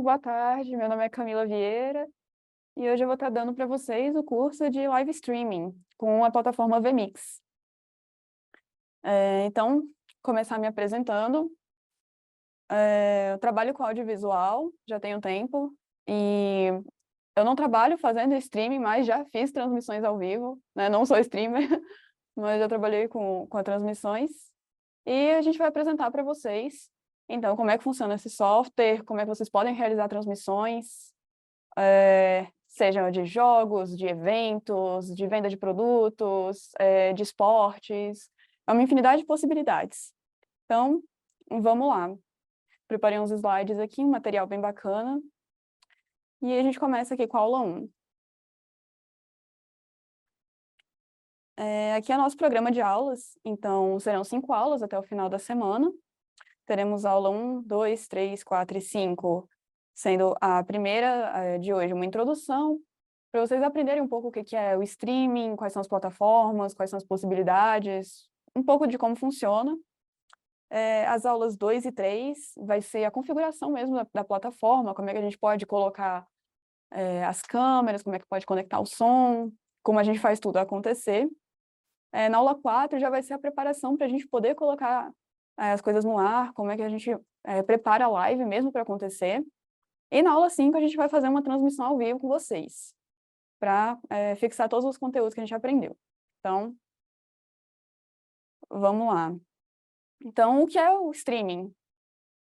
boa tarde. Meu nome é Camila Vieira e hoje eu vou estar dando para vocês o curso de live streaming com a plataforma Vmix. Então, começar me apresentando. Eu trabalho com audiovisual, já tenho tempo, e eu não trabalho fazendo streaming, mas já fiz transmissões ao vivo, né? Não sou streamer, mas já trabalhei com as transmissões. E a gente vai apresentar para vocês, então, como é que funciona esse software, como é que vocês podem realizar transmissões, seja de jogos, de eventos, de venda de produtos, de esportes, é uma infinidade de possibilidades. Então, vamos lá. Preparei uns slides aqui, um material bem bacana, e a gente começa aqui com a aula 1. Aqui é nosso programa de aulas, então serão 5 aulas até o final da semana. Teremos aula 1, 2, 3, 4 e 5, sendo a primeira de hoje uma introdução, para vocês aprenderem um pouco o que é o streaming, quais são as plataformas, quais são as possibilidades, um pouco de como funciona. As aulas 2 e 3 vai ser a configuração mesmo da plataforma, como é que a gente pode colocar as câmeras, como é que pode conectar o som, como a gente faz tudo acontecer. Na aula 4 já vai ser a preparação para a gente poder colocar as coisas no ar, como é que a gente prepara a live mesmo para acontecer. E na aula 5 a gente vai fazer uma transmissão ao vivo com vocês, para fixar todos os conteúdos que a gente aprendeu. Então, vamos lá. Então, o que é o streaming?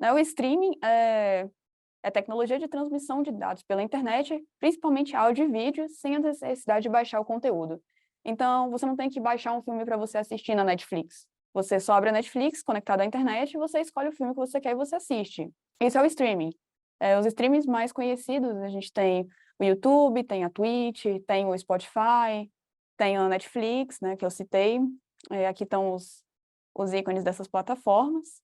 O streaming é tecnologia de transmissão de dados pela internet, principalmente áudio e vídeo, sem a necessidade de baixar o conteúdo. Então, você não tem que baixar um filme para você assistir na Netflix. Você só abre a Netflix, conectado à internet, e você escolhe o filme que você quer e você assiste. Isso é o streaming. Os streamings mais conhecidos, a gente tem o YouTube, tem a Twitch, tem o Spotify, tem a Netflix, né, que eu citei. Aqui estão os ícones dessas plataformas.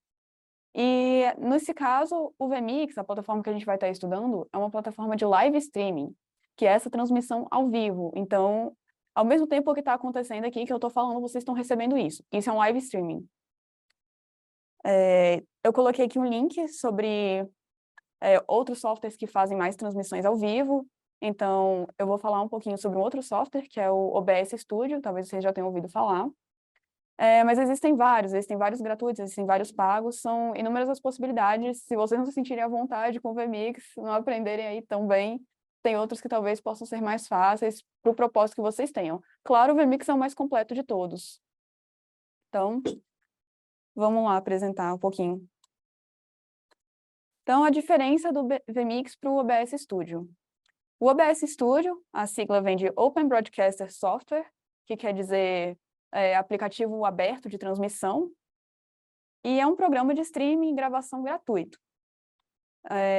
E, nesse caso, o Vmix, a plataforma que a gente vai estar estudando, é uma plataforma de live streaming, que é essa transmissão ao vivo. Então, ao mesmo tempo que está acontecendo aqui, que eu estou falando, vocês estão recebendo isso. Isso é um live streaming. Eu coloquei aqui um link sobre outros softwares que fazem mais transmissões ao vivo. Então, eu vou falar um pouquinho sobre um outro software, que é o OBS Studio, talvez vocês já tenham ouvido falar. Mas existem vários gratuitos, existem vários pagos, são inúmeras as possibilidades. Se vocês não se sentirem à vontade com o Vmix, não aprenderem aí tão bem, tem outros que talvez possam ser mais fáceis para o propósito que vocês tenham. Claro, o Vmix é o mais completo de todos. Então, vamos lá apresentar um pouquinho. Então, a diferença do Vmix para o OBS Studio. O OBS Studio, a sigla vem de Open Broadcaster Software, que quer dizer aplicativo aberto de transmissão, e é um programa de streaming e gravação gratuito.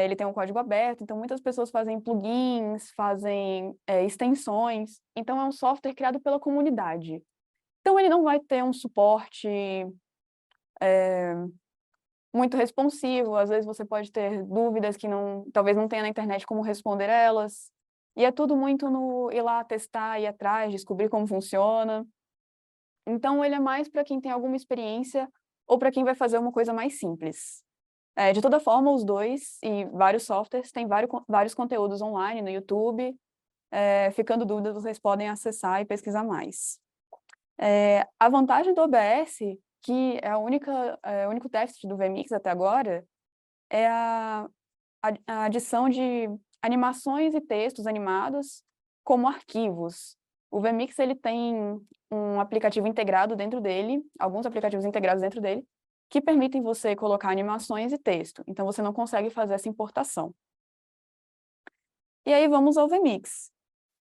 Ele tem um código aberto, então muitas pessoas fazem plugins, fazem extensões, então é um software criado pela comunidade. Então ele não vai ter um suporte muito responsivo, às vezes você pode ter dúvidas que talvez não tenha na internet como responder elas, e é tudo muito no ir lá testar, ir atrás, descobrir como funciona. Então ele é mais para quem tem alguma experiência ou para quem vai fazer uma coisa mais simples. De toda forma, os dois e vários softwares têm vários conteúdos online no YouTube. Ficando dúvidas, vocês podem acessar e pesquisar mais. A vantagem do OBS, que é o único teste do Vmix até agora, é a adição de animações e textos animados como arquivos. O Vmix ele tem um aplicativo integrado dentro dele, alguns aplicativos integrados dentro dele, que permitem você colocar animações e texto. Então, você não consegue fazer essa importação. E aí, vamos ao Vmix.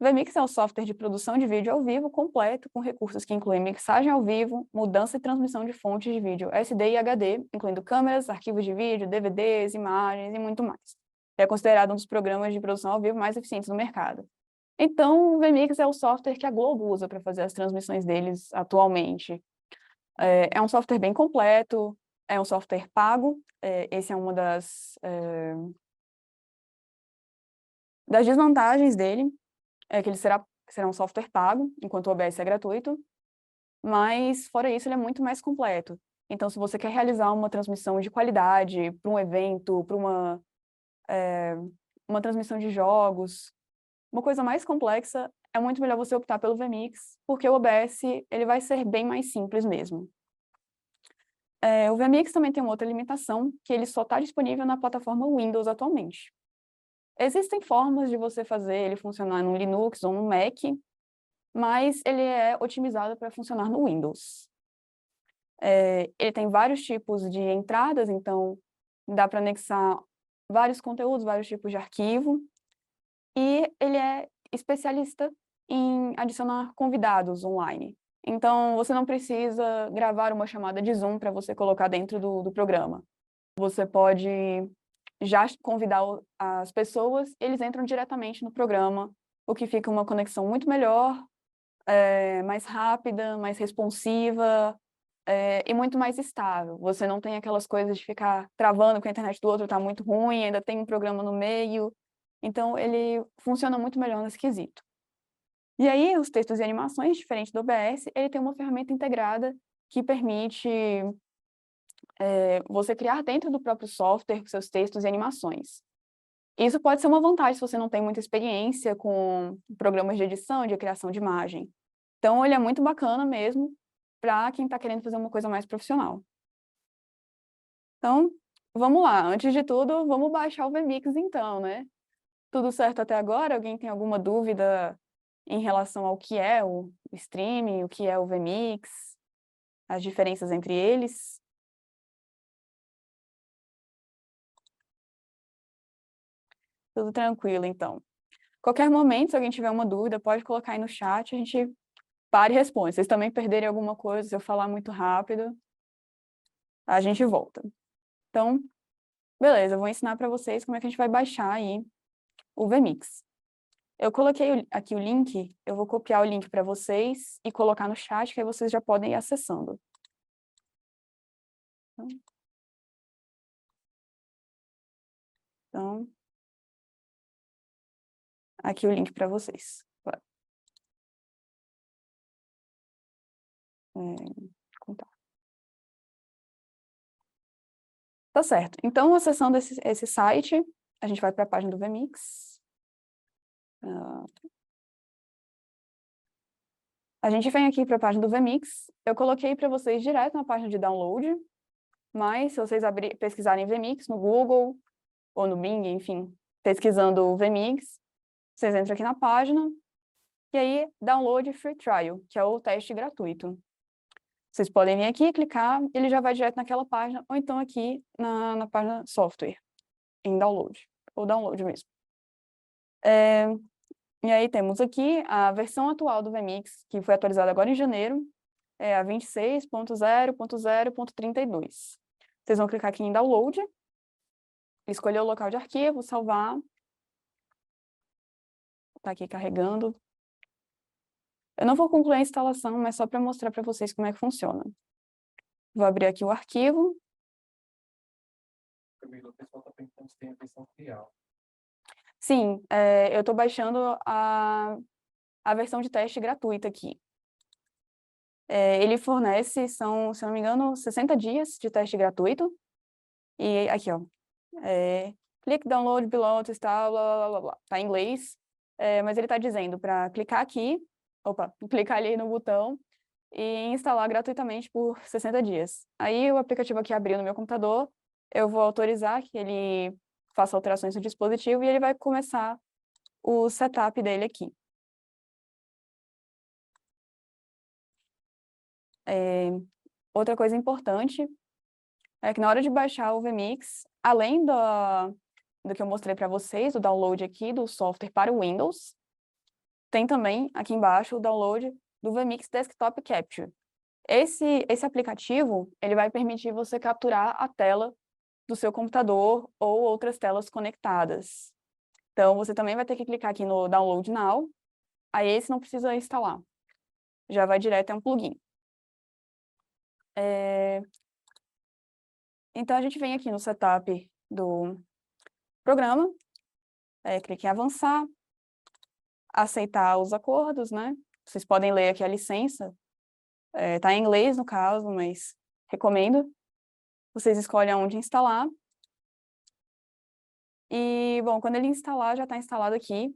O Vmix é um software de produção de vídeo ao vivo completo, com recursos que incluem mixagem ao vivo, mudança e transmissão de fontes de vídeo SD e HD, incluindo câmeras, arquivos de vídeo, DVDs, imagens e muito mais. É considerado um dos programas de produção ao vivo mais eficientes do mercado. Então, o Vmix é o software que a Globo usa para fazer as transmissões deles atualmente. É um software bem completo, é um software pago, esse é uma das desvantagens dele, é que ele será um software pago, enquanto o OBS é gratuito, mas, fora isso, ele é muito mais completo. Então, se você quer realizar uma transmissão de qualidade para um evento, para uma transmissão de jogos, uma coisa mais complexa, é muito melhor você optar pelo vMix, porque o OBS ele vai ser bem mais simples mesmo. O vMix também tem uma outra limitação, que ele só está disponível na plataforma Windows atualmente. Existem formas de você fazer ele funcionar no Linux ou no Mac, mas ele é otimizado para funcionar no Windows. Ele tem vários tipos de entradas, então dá para anexar vários conteúdos, vários tipos de arquivo, e ele é especialista em adicionar convidados online. Então, você não precisa gravar uma chamada de Zoom para você colocar dentro do programa. Você pode já convidar as pessoas, eles entram diretamente no programa, o que fica uma conexão muito melhor, mais rápida, mais responsiva, e muito mais estável. Você não tem aquelas coisas de ficar travando porque a internet do outro está muito ruim, ainda tem um programa no meio. Então, ele funciona muito melhor nesse quesito. E aí, os textos e animações, diferente do OBS, ele tem uma ferramenta integrada que permite você criar dentro do próprio software seus textos e animações. Isso pode ser uma vantagem se você não tem muita experiência com programas de edição, de criação de imagem. Então, ele é muito bacana mesmo para quem está querendo fazer uma coisa mais profissional. Então, vamos lá. Antes de tudo, vamos baixar o vMix então, né? Tudo certo até agora? Alguém tem alguma dúvida em relação ao que é o streaming, o que é o vMix, as diferenças entre eles? Tudo tranquilo, então. Qualquer momento, se alguém tiver uma dúvida, pode colocar aí no chat, a gente para e responde. Se vocês também perderem alguma coisa, se eu falar muito rápido, a gente volta. Então, beleza, eu vou ensinar para vocês como é que a gente vai baixar aí o vMix. Eu coloquei aqui o link, eu vou copiar o link para vocês e colocar no chat, que aí vocês já podem ir acessando. Então, aqui o link para vocês. Contar. Tá certo. Então, acessando esse site, a gente vai para a página do vMix. A gente vem aqui para a página do vMix. Eu coloquei para vocês direto na página de download, mas se vocês pesquisarem vMix no Google ou no Bing, enfim, pesquisando o vMix, vocês entram aqui na página e aí download free trial, que é o teste gratuito. Vocês podem vir aqui, clicar, ele já vai direto naquela página, ou então aqui na página software, em download, ou download mesmo. E aí temos aqui a versão atual do vMix, que foi atualizada agora em janeiro, é a 26.0.0.32. Vocês vão clicar aqui em download, escolher o local de arquivo, salvar. Está aqui carregando. Eu não vou concluir a instalação, mas só para mostrar para vocês como é que funciona. Vou abrir aqui o arquivo. O pessoal está perguntando se tem a versão real. Sim, eu estou baixando a versão de teste gratuita aqui. Ele fornece, se eu não me engano, 60 dias de teste gratuito. E aqui, ó, click download below to install, blá, blá, blá, blá. Tá em inglês, mas ele está dizendo para clicar aqui, clicar ali no botão e instalar gratuitamente por 60 dias. Aí o aplicativo aqui abriu no meu computador, eu vou autorizar que ele faça alterações no dispositivo e ele vai começar o setup dele aqui. Outra coisa importante é que na hora de baixar o vMix, além do que eu mostrei para vocês, o download aqui do software para o Windows, tem também aqui embaixo o download do vMix Desktop Capture. Esse aplicativo, ele vai permitir você capturar a tela do seu computador ou outras telas conectadas. Então, você também vai ter que clicar aqui no Download Now, aí esse não precisa instalar. Já vai direto, é um plugin. Então, a gente vem aqui no setup do programa, clique em avançar, aceitar os acordos, né? Vocês podem ler aqui a licença, tá em inglês no caso, mas recomendo. Vocês escolhem onde instalar. E, bom, quando ele instalar, já está instalado aqui.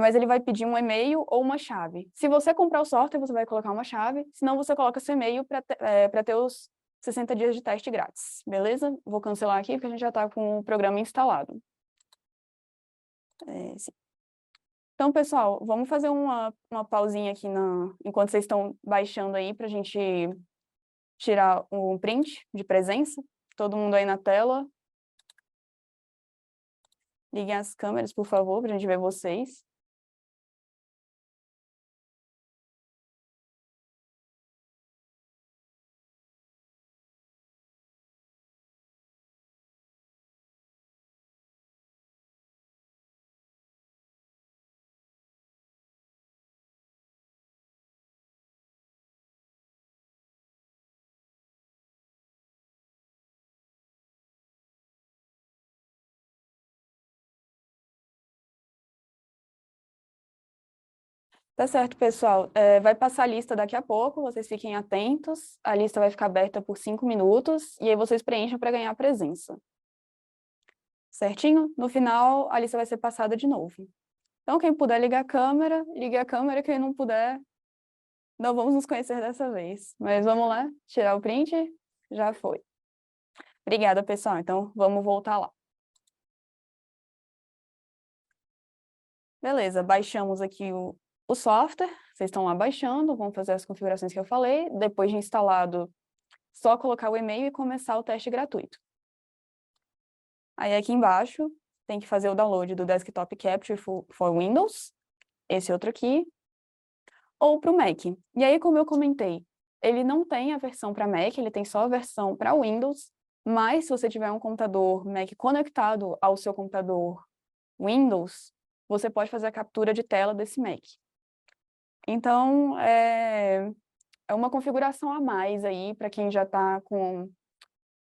Mas ele vai pedir um e-mail ou uma chave. Se você comprar o software, você vai colocar uma chave, senão você coloca seu e-mail para ter os 60 dias de teste grátis, beleza? Vou cancelar aqui, porque a gente já está com o programa instalado. Sim. Então, pessoal, vamos fazer uma pausinha aqui enquanto vocês estão baixando aí, para a gente tirar um print de presença. Todo mundo aí na tela. Liguem as câmeras, por favor, para a gente ver vocês. Tá certo, pessoal. Vai passar a lista daqui a pouco, vocês fiquem atentos. A lista vai ficar aberta por 5 minutos e aí vocês preenchem para ganhar a presença. Certinho? No final, a lista vai ser passada de novo. Então, quem puder ligar a câmera, ligue a câmera. Quem não puder, não vamos nos conhecer dessa vez. Mas vamos lá, tirar o print? Já foi. Obrigada, pessoal. Então, vamos voltar lá. Beleza, baixamos aqui o software. Vocês estão lá baixando, vão fazer as configurações que eu falei. Depois de instalado, só colocar o e-mail e começar o teste gratuito. Aí aqui embaixo, tem que fazer o download do Desktop Capture for Windows, esse outro aqui, ou para o Mac. E aí, como eu comentei, ele não tem a versão para Mac, ele tem só a versão para Windows, mas se você tiver um computador Mac conectado ao seu computador Windows, você pode fazer a captura de tela desse Mac. Então, é uma configuração a mais aí para quem já está com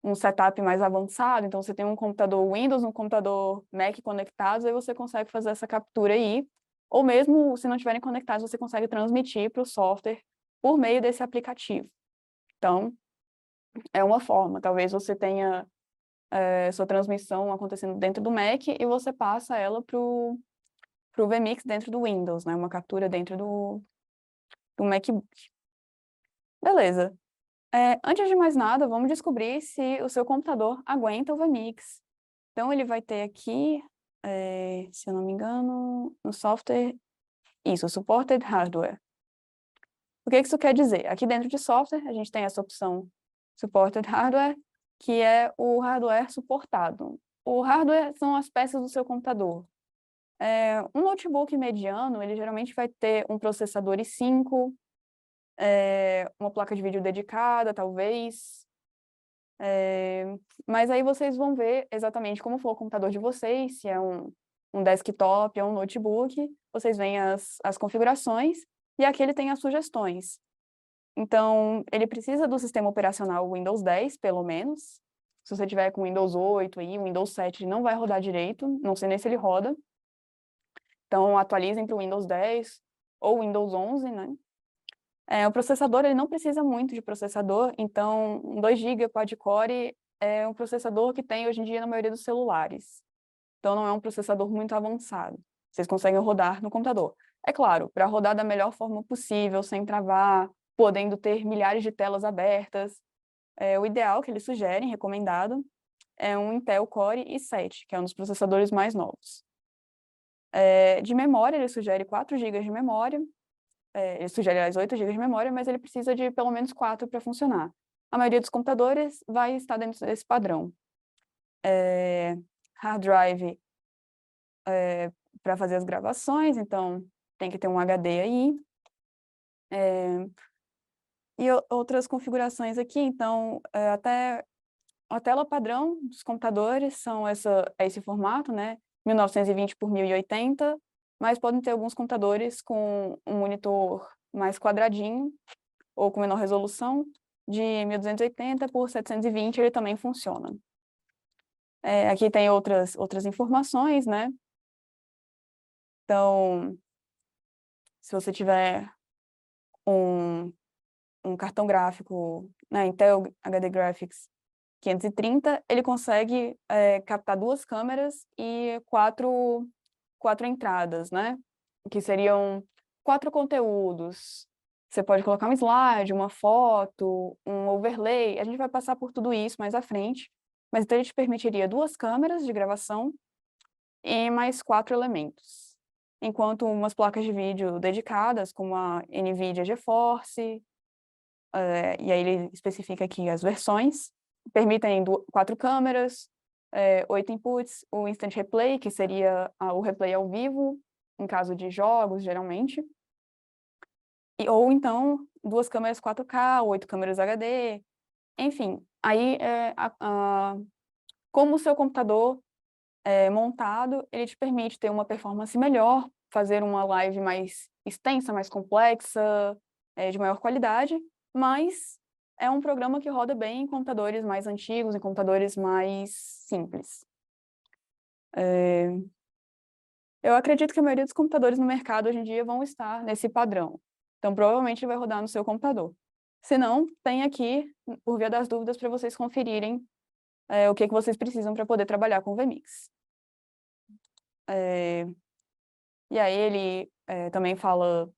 um setup mais avançado. Então, você tem um computador Windows, um computador Mac conectados, aí você consegue fazer essa captura aí. Ou mesmo, se não estiverem conectados, você consegue transmitir para o software por meio desse aplicativo. Então, é uma forma. Talvez você tenha sua transmissão acontecendo dentro do Mac e você passa ela para o vMix dentro do Windows, né? Uma captura dentro do MacBook. Beleza. Antes de mais nada, vamos descobrir se o seu computador aguenta o vMix. Então, ele vai ter aqui, se eu não me engano, no software, isso, Supported Hardware. O que isso quer dizer? Aqui dentro de software, a gente tem essa opção Supported Hardware, que é o hardware suportado. O hardware são as peças do seu computador. Um notebook mediano, ele geralmente vai ter um processador i5, uma placa de vídeo dedicada, talvez. Mas aí vocês vão ver exatamente como for o computador de vocês, se é um desktop ou um notebook, vocês veem as configurações e aqui ele tem as sugestões. Então, ele precisa do sistema operacional Windows 10, pelo menos. Se você tiver com Windows 8 aí, o Windows 7 ele não vai rodar direito, não sei nem se ele roda. Então, atualizem para o Windows 10 ou Windows 11, né? O processador, ele não precisa muito de processador, então, 2 GB quad-core é um processador que tem hoje em dia na maioria dos celulares. Então, não é um processador muito avançado. Vocês conseguem rodar no computador. É claro, para rodar da melhor forma possível, sem travar, podendo ter milhares de telas abertas, o ideal que eles sugerem, recomendado, é um Intel Core i7, que é um dos processadores mais novos. De memória, ele sugere 4 GB de memória, ele sugere as 8 GB de memória, mas ele precisa de pelo menos 4 para funcionar. A maioria dos computadores vai estar dentro desse padrão. Hard drive para fazer as gravações, então tem que ter um HD aí. E outras configurações aqui, então, até a tela padrão dos computadores são esse formato, né? 1920 por 1080, mas podem ter alguns computadores com um monitor mais quadradinho ou com menor resolução, de 1280 por 720, ele também funciona. Aqui tem outras informações, né? Então, se você tiver um cartão gráfico, né, Intel HD Graphics, 530, ele consegue captar 2 câmeras e quatro entradas, né? Que seriam 4 conteúdos. Você pode colocar um slide, uma foto, um overlay. A gente vai passar por tudo isso mais à frente. Mas então ele te permitiria 2 câmeras de gravação e mais 4 elementos. Enquanto umas placas de vídeo dedicadas, como a NVIDIA GeForce, e aí ele especifica aqui as versões, permitem 4 câmeras, 8 inputs, o Instant Replay, que seria o replay ao vivo, em caso de jogos, geralmente, ou então 2 câmeras 4K, 8 câmeras HD, enfim, aí como o seu computador é montado, ele te permite ter uma performance melhor, fazer uma live mais extensa, mais complexa, de maior qualidade, mas é um programa que roda bem em computadores mais antigos, em computadores mais simples. Eu acredito que a maioria dos computadores no mercado hoje em dia vão estar nesse padrão. Então, provavelmente vai rodar no seu computador. Se não, tem aqui, por via das dúvidas, para vocês conferirem o que vocês precisam para poder trabalhar com o vMix. E aí ele também fala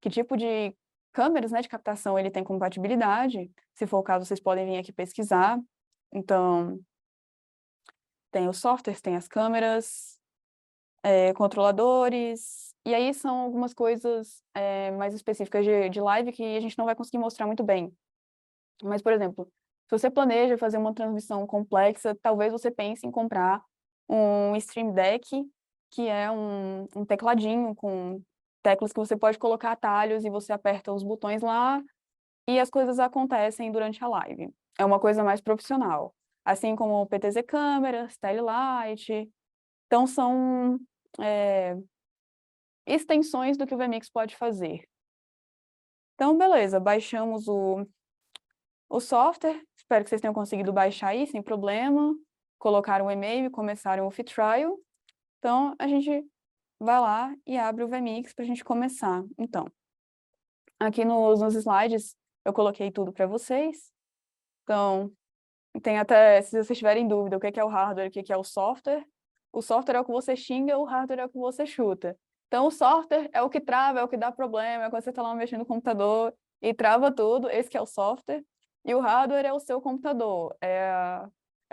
que tipo de câmeras, né, de captação ele tem compatibilidade. Se for o caso, vocês podem vir aqui pesquisar. Então, tem os softwares, tem as câmeras, controladores, e aí são algumas coisas mais específicas de live que a gente não vai conseguir mostrar muito bem. Mas, por exemplo, se você planeja fazer uma transmissão complexa, talvez você pense em comprar um Stream Deck, que é um tecladinho com teclas que você pode colocar atalhos e você aperta os botões lá e as coisas acontecem durante a live. É uma coisa mais profissional. Assim como o PTZ câmeras, Telelight. Então, são extensões do que o vMix pode fazer. Então, beleza, baixamos o software. Espero que vocês tenham conseguido baixar aí sem problema. Colocaram o e-mail e começaram o free trial. Então, a gente vai lá e abre o vMix para a gente começar. Então, aqui nos slides eu coloquei tudo para vocês. Então, tem até, se vocês tiverem dúvida, o que é o hardware, o que é o software é o que você xinga, o hardware é o que você chuta. Então, o software é o que trava, é o que dá problema, é quando você está lá mexendo no computador e trava tudo, esse que é o software. E o hardware é o seu computador, é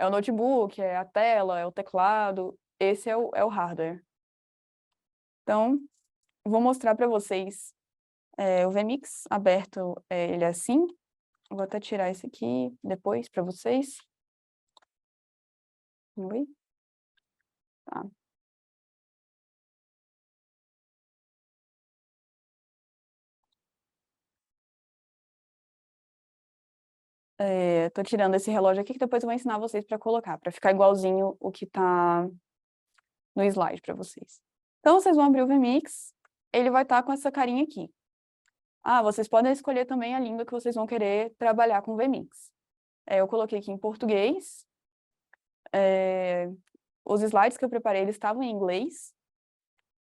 o notebook, é a tela, é o teclado, esse é o hardware. Então, vou mostrar para vocês o vMix aberto, ele é assim. Vou até tirar esse aqui depois para vocês. Oi? Tá. Tô tirando esse relógio aqui que depois eu vou ensinar vocês para colocar, para ficar igualzinho o que tá no slide para vocês. Então, vocês vão abrir o vMix, ele vai estar com essa carinha aqui. Vocês podem escolher também a língua que vocês vão querer trabalhar com o vMix. Eu coloquei aqui em português. Os slides que eu preparei, eles estavam em inglês,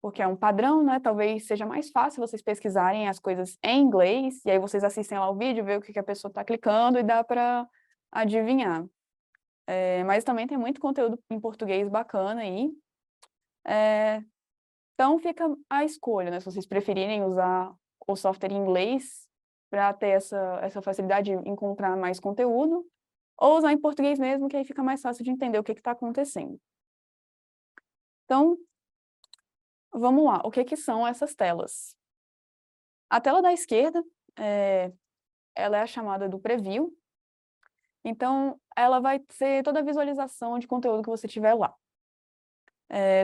porque é um padrão, né? Talvez seja mais fácil vocês pesquisarem as coisas em inglês, e aí vocês assistem lá o vídeo, vê o que a pessoa está clicando e dá para adivinhar. Mas também tem muito conteúdo em português bacana aí. Então fica a escolha, né? Se vocês preferirem usar o software em inglês para ter essa facilidade de encontrar mais conteúdo, ou usar em português mesmo, que aí fica mais fácil de entender o que está acontecendo. Então, vamos lá. O que são essas telas? A tela da esquerda, ela é a chamada do preview. Então, ela vai ser toda a visualização de conteúdo que você tiver lá.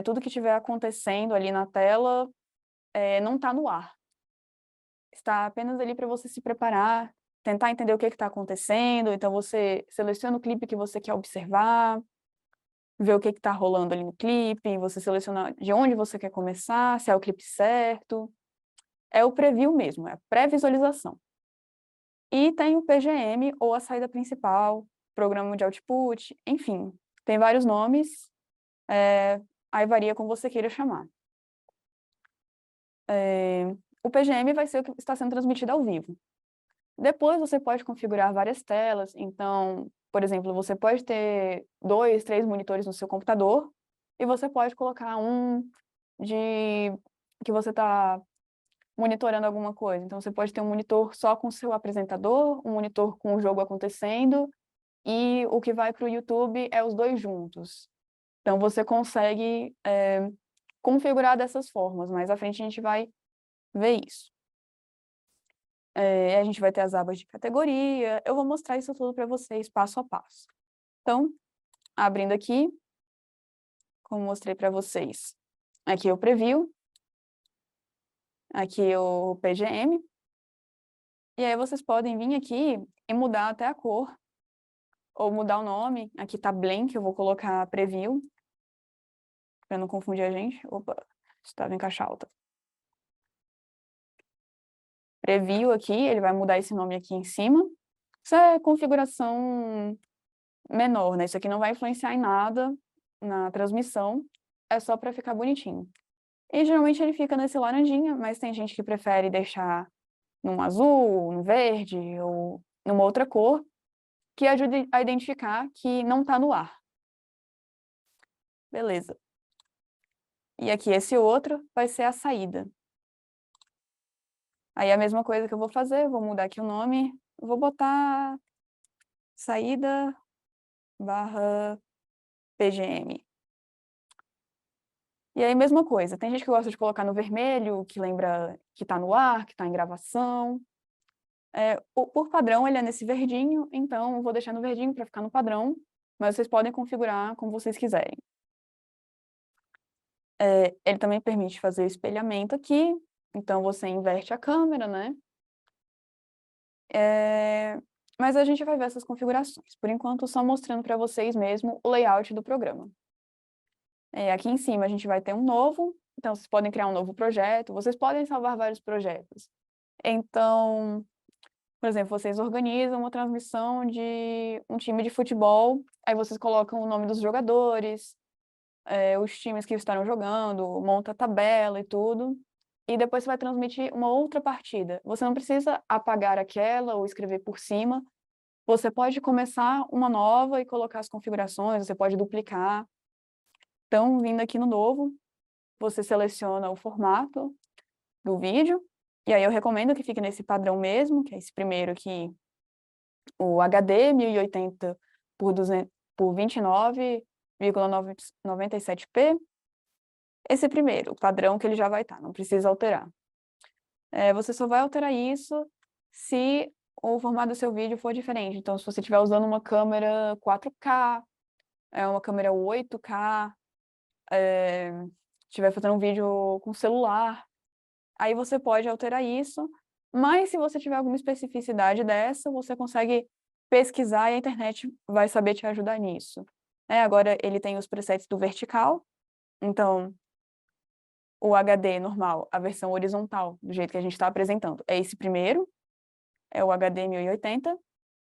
Tudo que estiver acontecendo ali na tela não está no ar. Está apenas ali para você se preparar, tentar entender o que está acontecendo. Então, você seleciona o clipe que você quer observar, ver o que está rolando ali no clipe, você seleciona de onde você quer começar, se é o clipe certo. É o preview mesmo, é a pré-visualização. E tem o PGM, ou a saída principal, programa de output, enfim, tem vários nomes, aí varia como você queira chamar. O PGM vai ser o que está sendo transmitido ao vivo. Depois você pode configurar várias telas, então por exemplo, você pode ter 2, 3 monitores no seu computador e você pode colocar um de que você está monitorando alguma coisa. Então, você pode ter um monitor só com o seu apresentador, um monitor com o jogo acontecendo, e o que vai para o YouTube é os dois juntos. Então, você consegue configurar dessas formas. Mais à frente, a gente vai ver isso. A gente vai ter as abas de categoria. Eu vou mostrar isso tudo para vocês, passo a passo. Então, abrindo aqui, como mostrei para vocês, aqui é o preview, aqui é o PGM, e aí vocês podem vir aqui e mudar até a cor, ou mudar o nome. Aqui tá blank, eu vou colocar preview, para não confundir a gente. Opa, estava em caixa alta. Preview aqui, ele vai mudar esse nome aqui em cima. Isso é configuração menor, né? Isso aqui não vai influenciar em nada na transmissão, é só para ficar bonitinho. E geralmente ele fica nesse laranjinha, mas tem gente que prefere deixar num azul, num verde ou numa outra cor, que ajuda a identificar que não está no ar. Beleza. E aqui esse outro vai ser a saída. Aí a mesma coisa que eu vou fazer, vou mudar aqui o nome, vou botar saída barra PGM. E aí, mesma coisa, tem gente que gosta de colocar no vermelho, que lembra que está no ar, que está em gravação. Por padrão, ele é nesse verdinho, então eu vou deixar no verdinho para ficar no padrão, mas vocês podem configurar como vocês quiserem. Ele também permite fazer espelhamento aqui, então você inverte a câmera, né? Mas a gente vai ver essas configurações. Por enquanto, só mostrando para vocês mesmo o layout do programa. Aqui em cima a gente vai ter um novo, então vocês podem criar um novo projeto, vocês podem salvar vários projetos. Então, por exemplo, vocês organizam uma transmissão de um time de futebol, aí vocês colocam o nome dos jogadores, os times que estarão jogando, monta a tabela e tudo, e depois você vai transmitir uma outra partida. Você não precisa apagar aquela ou escrever por cima, você pode começar uma nova e colocar as configurações, você pode duplicar. Então, vindo aqui no novo, você seleciona o formato do vídeo, e aí eu recomendo que fique nesse padrão mesmo, que é esse primeiro aqui, o HD 1080 por 29,97p. Esse primeiro, o padrão que ele já vai estar, não precisa alterar. Você só vai alterar isso se o formato do seu vídeo for diferente. Então, se você estiver usando uma câmera 4K, uma câmera 8K, estiver fazendo um vídeo com celular, aí você pode alterar isso, mas se você tiver alguma especificidade dessa, você consegue pesquisar e a internet vai saber te ajudar nisso. Agora ele tem os presets do vertical, então o HD normal, a versão horizontal, do jeito que a gente está apresentando, é esse primeiro, é o HD 1080,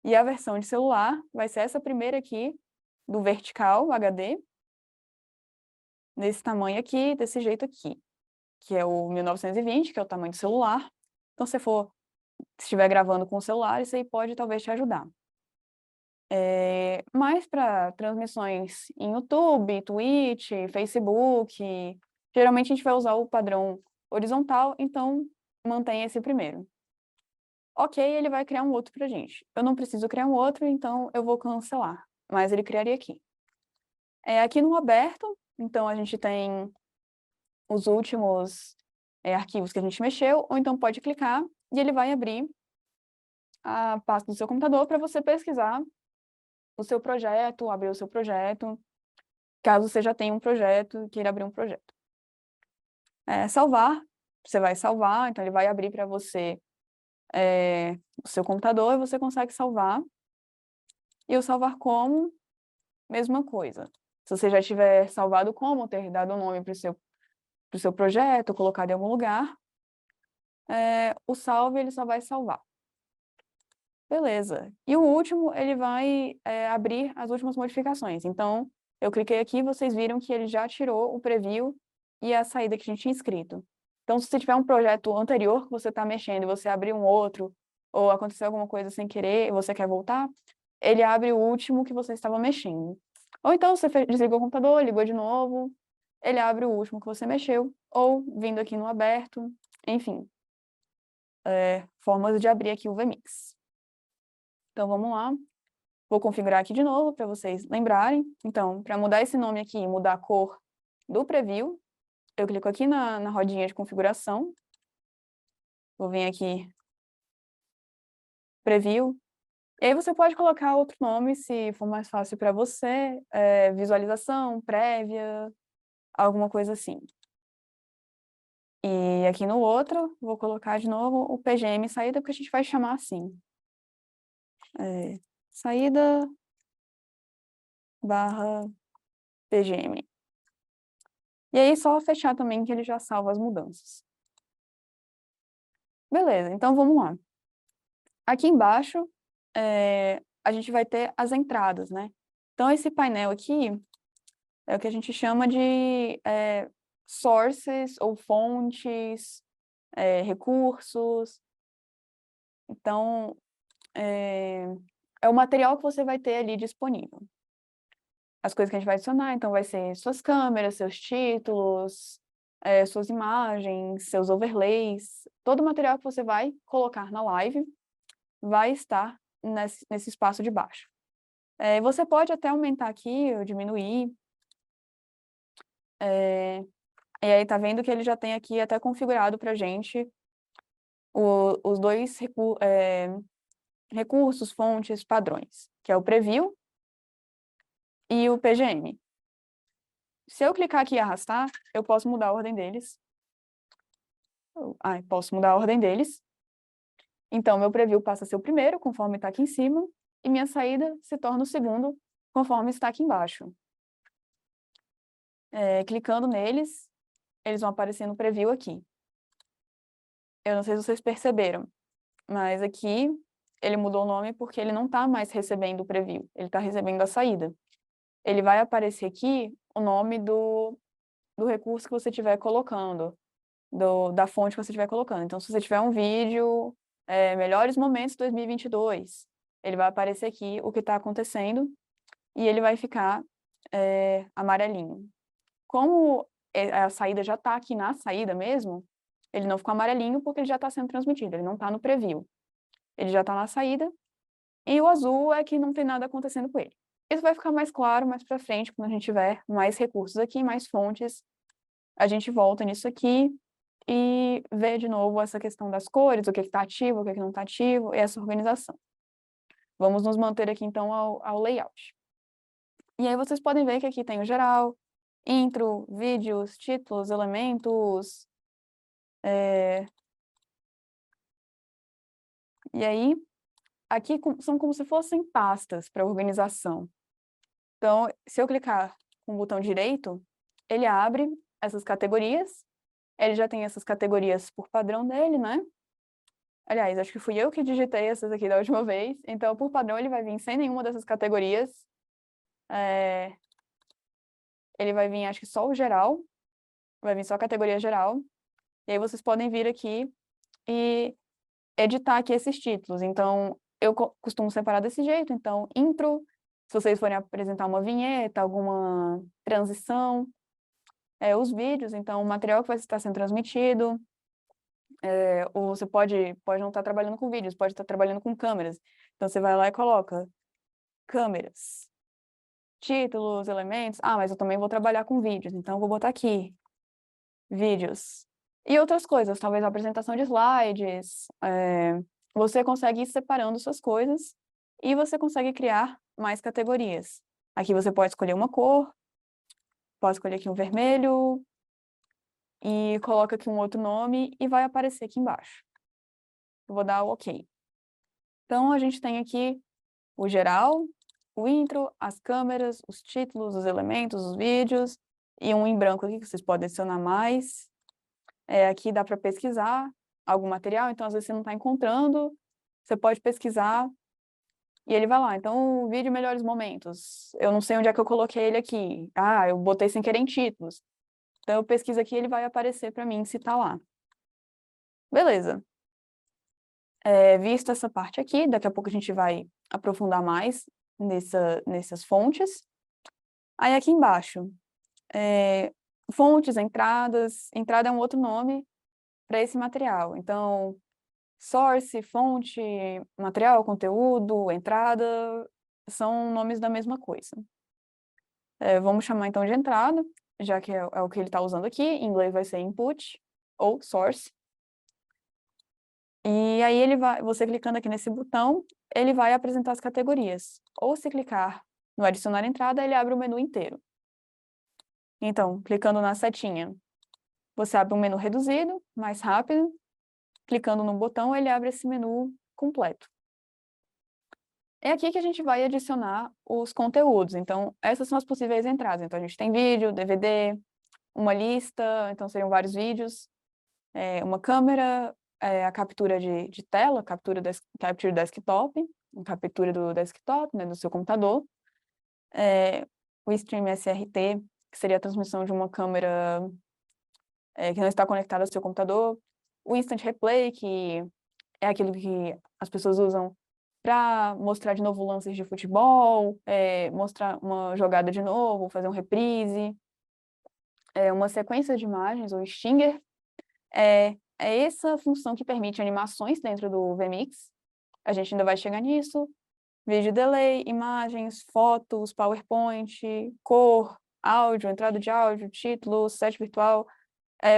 e a versão de celular vai ser essa primeira aqui, do vertical HD, nesse tamanho aqui, desse jeito aqui, que é o 1920, que é o tamanho do celular. Então, se estiver gravando com o celular, isso aí pode talvez te ajudar. Mas para transmissões em YouTube, Twitch, Facebook, geralmente a gente vai usar o padrão horizontal, então mantém esse primeiro. Ok, ele vai criar um outro para a gente. Eu não preciso criar um outro, então eu vou cancelar, mas ele criaria aqui. Aqui no aberto, então a gente tem os últimos arquivos que a gente mexeu, ou então pode clicar e ele vai abrir a pasta do seu computador para você pesquisar o seu projeto, abrir o seu projeto, caso você já tenha um projeto e queira abrir um projeto. Salvar, você vai salvar, então ele vai abrir para você o seu computador e você consegue salvar. E o salvar como, mesma coisa. Se você já tiver salvado como, ter dado um nome para o seu projeto, colocado em algum lugar, o salve ele só vai salvar. Beleza. E o último, ele vai abrir as últimas modificações. Então, eu cliquei aqui, vocês viram que ele já tirou o preview e a saída que a gente tinha escrito. Então, se você tiver um projeto anterior que você está mexendo e você abrir um outro, ou aconteceu alguma coisa sem querer e você quer voltar, ele abre o último que você estava mexendo. Ou então você desligou o computador, ligou de novo, ele abre o último que você mexeu, ou vindo aqui no aberto, enfim. Formas de abrir aqui o Vmix. Então, vamos lá. Vou configurar aqui de novo para vocês lembrarem. Então, para mudar esse nome aqui, mudar a cor do preview, eu clico aqui na rodinha de configuração. Vou vir aqui, preview. E aí você pode colocar outro nome, se for mais fácil para você, visualização, prévia, alguma coisa assim. E aqui no outro, vou colocar de novo o PGM saída, porque a gente vai chamar assim. Saída barra PGM. E aí, só fechar também, que ele já salva as mudanças. Beleza, então vamos lá. Aqui embaixo, a gente vai ter as entradas, né? Então, esse painel aqui é o que a gente chama de sources ou fontes, recursos. Então, é o material que você vai ter ali disponível. As coisas que a gente vai adicionar, então, vai ser suas câmeras, seus títulos, suas imagens, seus overlays, todo o material que você vai colocar na live vai estar nesse espaço de baixo. Você pode até aumentar aqui ou diminuir. E aí tá vendo que ele já tem aqui até configurado para a gente os dois recursos, fontes, padrões, que é o preview e o PGM. Se eu clicar aqui e arrastar, eu posso mudar a ordem deles. Posso mudar a ordem deles. Então, meu preview passa a ser o primeiro, conforme está aqui em cima, e minha saída se torna o segundo, conforme está aqui embaixo. Clicando neles, eles vão aparecer no preview aqui. Eu não sei se vocês perceberam, mas aqui ele mudou o nome porque ele não está mais recebendo o preview, ele está recebendo a saída. Ele vai aparecer aqui o nome do recurso que você estiver colocando, da fonte que você estiver colocando. Então, se você tiver um vídeo, Melhores Momentos 2022, ele vai aparecer aqui o que está acontecendo e ele vai ficar amarelinho. Como a saída já está aqui na saída mesmo, ele não ficou amarelinho porque ele já está sendo transmitido, ele não está no preview. Ele já está na saída, e o azul é que não tem nada acontecendo com ele. Isso vai ficar mais claro mais para frente, quando a gente tiver mais recursos aqui, mais fontes, a gente volta nisso aqui e vê de novo essa questão das cores, o que está ativo, o que não está ativo, e essa organização. Vamos nos manter aqui, então, ao layout. E aí vocês podem ver que aqui tem o geral, intro, vídeos, títulos, elementos. E aí, aqui são como se fossem pastas para organização. Então, se eu clicar com o botão direito, ele abre essas categorias. Ele já tem essas categorias por padrão dele, né? Aliás, acho que fui eu que digitei essas aqui da última vez. Então, por padrão, ele vai vir sem nenhuma dessas categorias. Ele vai vir, acho que só o geral. Vai vir só a categoria geral. E aí vocês podem vir aqui e editar aqui esses títulos. Então, eu costumo separar desse jeito. Então, intro, se vocês forem apresentar uma vinheta, alguma transição, os vídeos, então, o material que vai estar sendo transmitido, ou você pode não estar trabalhando com vídeos, pode estar trabalhando com câmeras. Então, você vai lá e coloca câmeras, títulos, elementos. Mas eu também vou trabalhar com vídeos, então eu vou botar aqui, vídeos. E outras coisas, talvez a apresentação de slides, você consegue ir separando suas coisas e você consegue criar mais categorias. Aqui você pode escolher uma cor, pode escolher aqui um vermelho, e coloca aqui um outro nome e vai aparecer aqui embaixo. Eu vou dar o OK. Então, a gente tem aqui o geral, o intro, as câmeras, os títulos, os elementos, os vídeos, e um em branco aqui que vocês podem adicionar mais. Aqui dá para pesquisar algum material, então às vezes você não está encontrando, você pode pesquisar e ele vai lá. Então, o vídeo Melhores Momentos, eu não sei onde é que eu coloquei ele aqui. Eu botei sem querer em títulos. Então, eu pesquiso aqui e ele vai aparecer para mim se está lá. Beleza. Visto essa parte aqui, daqui a pouco a gente vai aprofundar mais nessas fontes. Aí aqui embaixo, fontes, entradas. Entrada é um outro nome para esse material. Então, source, fonte, material, conteúdo, entrada, são nomes da mesma coisa. Vamos chamar então de entrada, já que é o que ele está usando aqui. Em inglês vai ser input ou source. E aí você clicando aqui nesse botão, ele vai apresentar as categorias. Ou se clicar no adicionar entrada, ele abre o menu inteiro. Então, clicando na setinha, você abre um menu reduzido, mais rápido. Clicando no botão, ele abre esse menu completo. É aqui que a gente vai adicionar os conteúdos. Então, essas são as possíveis entradas. Então, a gente tem vídeo, DVD, uma lista, então seriam vários vídeos, uma câmera, a captura de tela, capture desktop, captura do desktop, né, do seu computador, o Stream SRT, que seria a transmissão de uma câmera que não está conectada ao seu computador, o Instant Replay, que é aquilo que as pessoas usam para mostrar de novo lances de futebol, mostrar uma jogada de novo, fazer um reprise, uma sequência de imagens, ou Stinger, é essa função que permite animações dentro do vMix. A gente ainda vai chegar nisso. Vídeo delay, imagens, fotos, PowerPoint, cor, áudio, entrada de áudio, título, set virtual.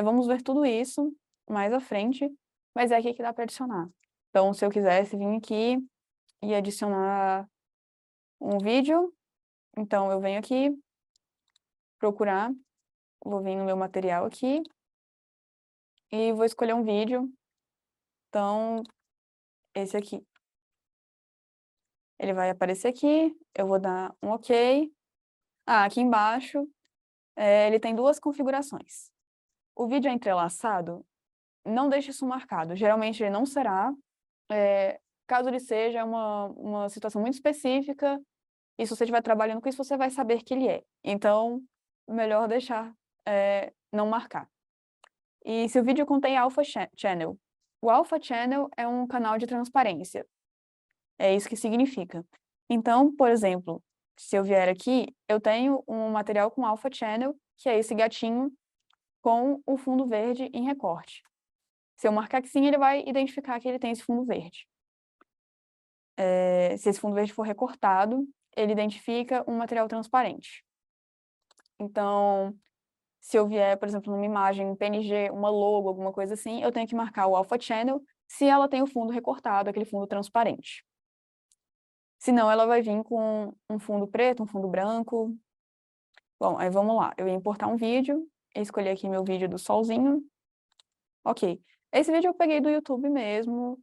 Vamos ver tudo isso mais à frente, mas é aqui que dá para adicionar. Então, se eu quisesse vir aqui e adicionar um vídeo, então eu venho aqui, procurar, vou vir no meu material aqui, e vou escolher um vídeo. Então, esse aqui. Ele vai aparecer aqui, eu vou dar um OK. Aqui embaixo, ele tem duas configurações. O vídeo é entrelaçado, não deixe isso marcado. Geralmente ele não será. Caso ele seja uma situação muito específica, e se você estiver trabalhando com isso, você vai saber que ele é. Então, melhor deixar não marcar. E se o vídeo contém Alpha Channel. O Alpha Channel é um canal de transparência. É isso que significa. Então, por exemplo, se eu vier aqui, eu tenho um material com Alpha Channel, que é esse gatinho com o fundo verde em recorte. Se eu marcar que sim, ele vai identificar que ele tem esse fundo verde. Se esse fundo verde for recortado, ele identifica um material transparente. Então, se eu vier, por exemplo, numa imagem, um PNG, uma logo, alguma coisa assim, eu tenho que marcar o Alpha Channel se ela tem o fundo recortado, aquele fundo transparente. Senão, ela vai vir com um fundo preto, um fundo branco. Bom, aí vamos lá. Eu ia importar um vídeo, escolhi aqui meu vídeo do solzinho. Ok. Esse vídeo eu peguei do YouTube mesmo.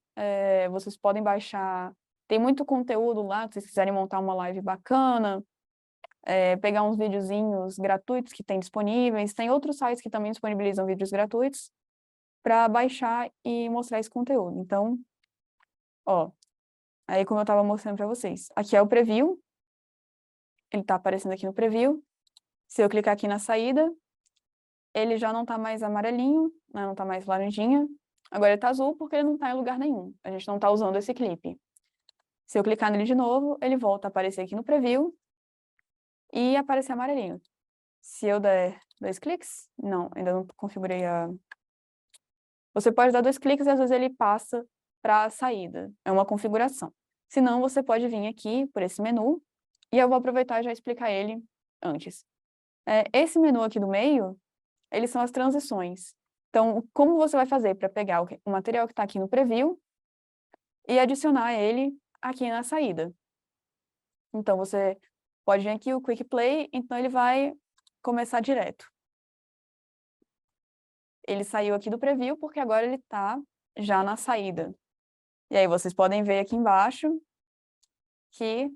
Vocês podem baixar. Tem muito conteúdo lá, se vocês quiserem montar uma live bacana, pegar uns videozinhos gratuitos que tem disponíveis. Tem outros sites que também disponibilizam vídeos gratuitos para baixar e mostrar esse conteúdo. Então, ó, aí como eu estava mostrando para vocês, aqui é o preview. Ele está aparecendo aqui no preview. Se eu clicar aqui na saída, ele já não está mais amarelinho, né, não está mais laranjinha. Agora ele está azul porque ele não está em lugar nenhum. A gente não está usando esse clipe. Se eu clicar nele de novo, ele volta a aparecer aqui no preview e aparecer amarelinho. Se eu der 2 cliques, não, ainda não configurei a... Você pode dar 2 cliques e às vezes ele passa para a saída. É uma configuração. Se não, você pode vir aqui por esse menu e eu vou aproveitar e já explicar ele antes. Esse menu aqui do meio, eles são as transições. Então, como você vai fazer para pegar o material que está aqui no preview e adicionar ele aqui na saída? Então, você pode vir aqui o Quick Play, então ele vai começar direto. Ele saiu aqui do preview porque agora ele está já na saída. E aí vocês podem ver aqui embaixo que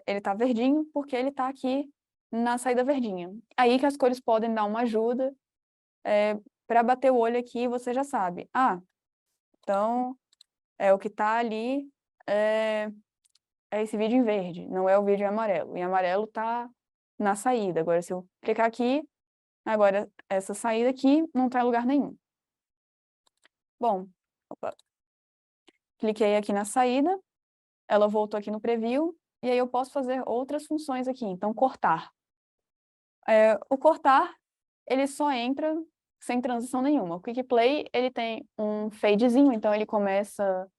ele está verdinho porque ele está aqui na saída verdinha. Aí que as cores podem dar uma ajuda. Para bater o olho aqui, você já sabe. Então, o que está ali é esse vídeo em verde, não é o vídeo em amarelo. Em amarelo está na saída. Agora, se eu clicar aqui, agora essa saída aqui não está em lugar nenhum. Bom, cliquei aqui na saída. ela voltou aqui no preview, e aí eu posso fazer outras funções aqui. Então, cortar. O cortar, ele só entra sem transição nenhuma. O Quick Play, ele tem um fadezinho, então ele começa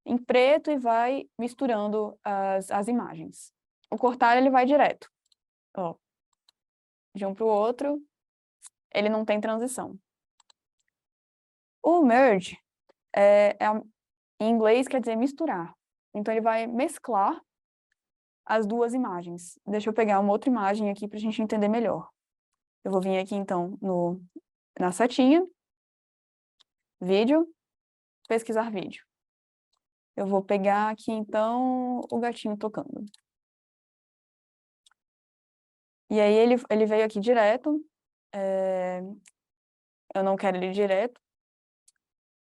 em preto e vai misturando as imagens. O cortar, ele vai direto. Ó, de um para o outro, ele não tem transição. O merge, em inglês, quer dizer misturar. Então, ele vai mesclar as duas imagens. Deixa eu pegar uma outra imagem aqui para a gente entender melhor. Eu vou vir aqui, então, na setinha, vídeo, pesquisar vídeo. Eu vou pegar aqui, então, o gatinho tocando. E aí, ele veio aqui direto. Eu não quero ele direto.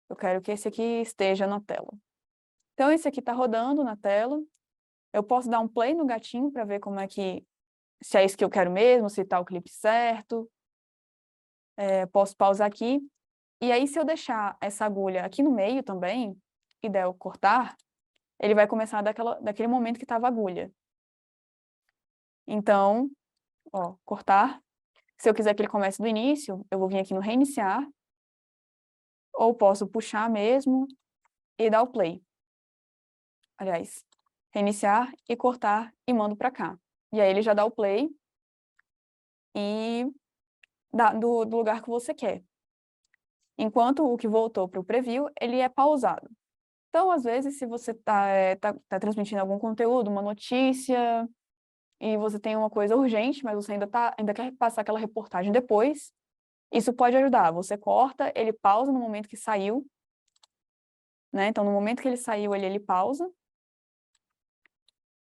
Eu quero que esse aqui esteja na tela. Então, esse aqui está rodando na tela. Eu posso dar um play no gatinho para ver como é que... Se é isso que eu quero mesmo, se está o clipe certo. Posso pausar aqui. E aí, se eu deixar essa agulha aqui no meio também, e der o cortar, ele vai começar daquele momento que estava a agulha. Então, ó, cortar. Se eu quiser que ele comece do início, eu vou vir aqui no reiniciar, ou posso puxar mesmo e dar o play. Aliás, reiniciar e cortar e mando para cá. E aí ele já dá o play e do lugar que você quer. Enquanto o que voltou para o preview, ele é pausado. Então, às vezes, se você tá transmitindo algum conteúdo, uma notícia, e você tem uma coisa urgente, mas você ainda quer passar aquela reportagem depois, isso pode ajudar. Você corta, ele pausa no momento que saiu, né? Então, no momento que ele saiu, ele pausa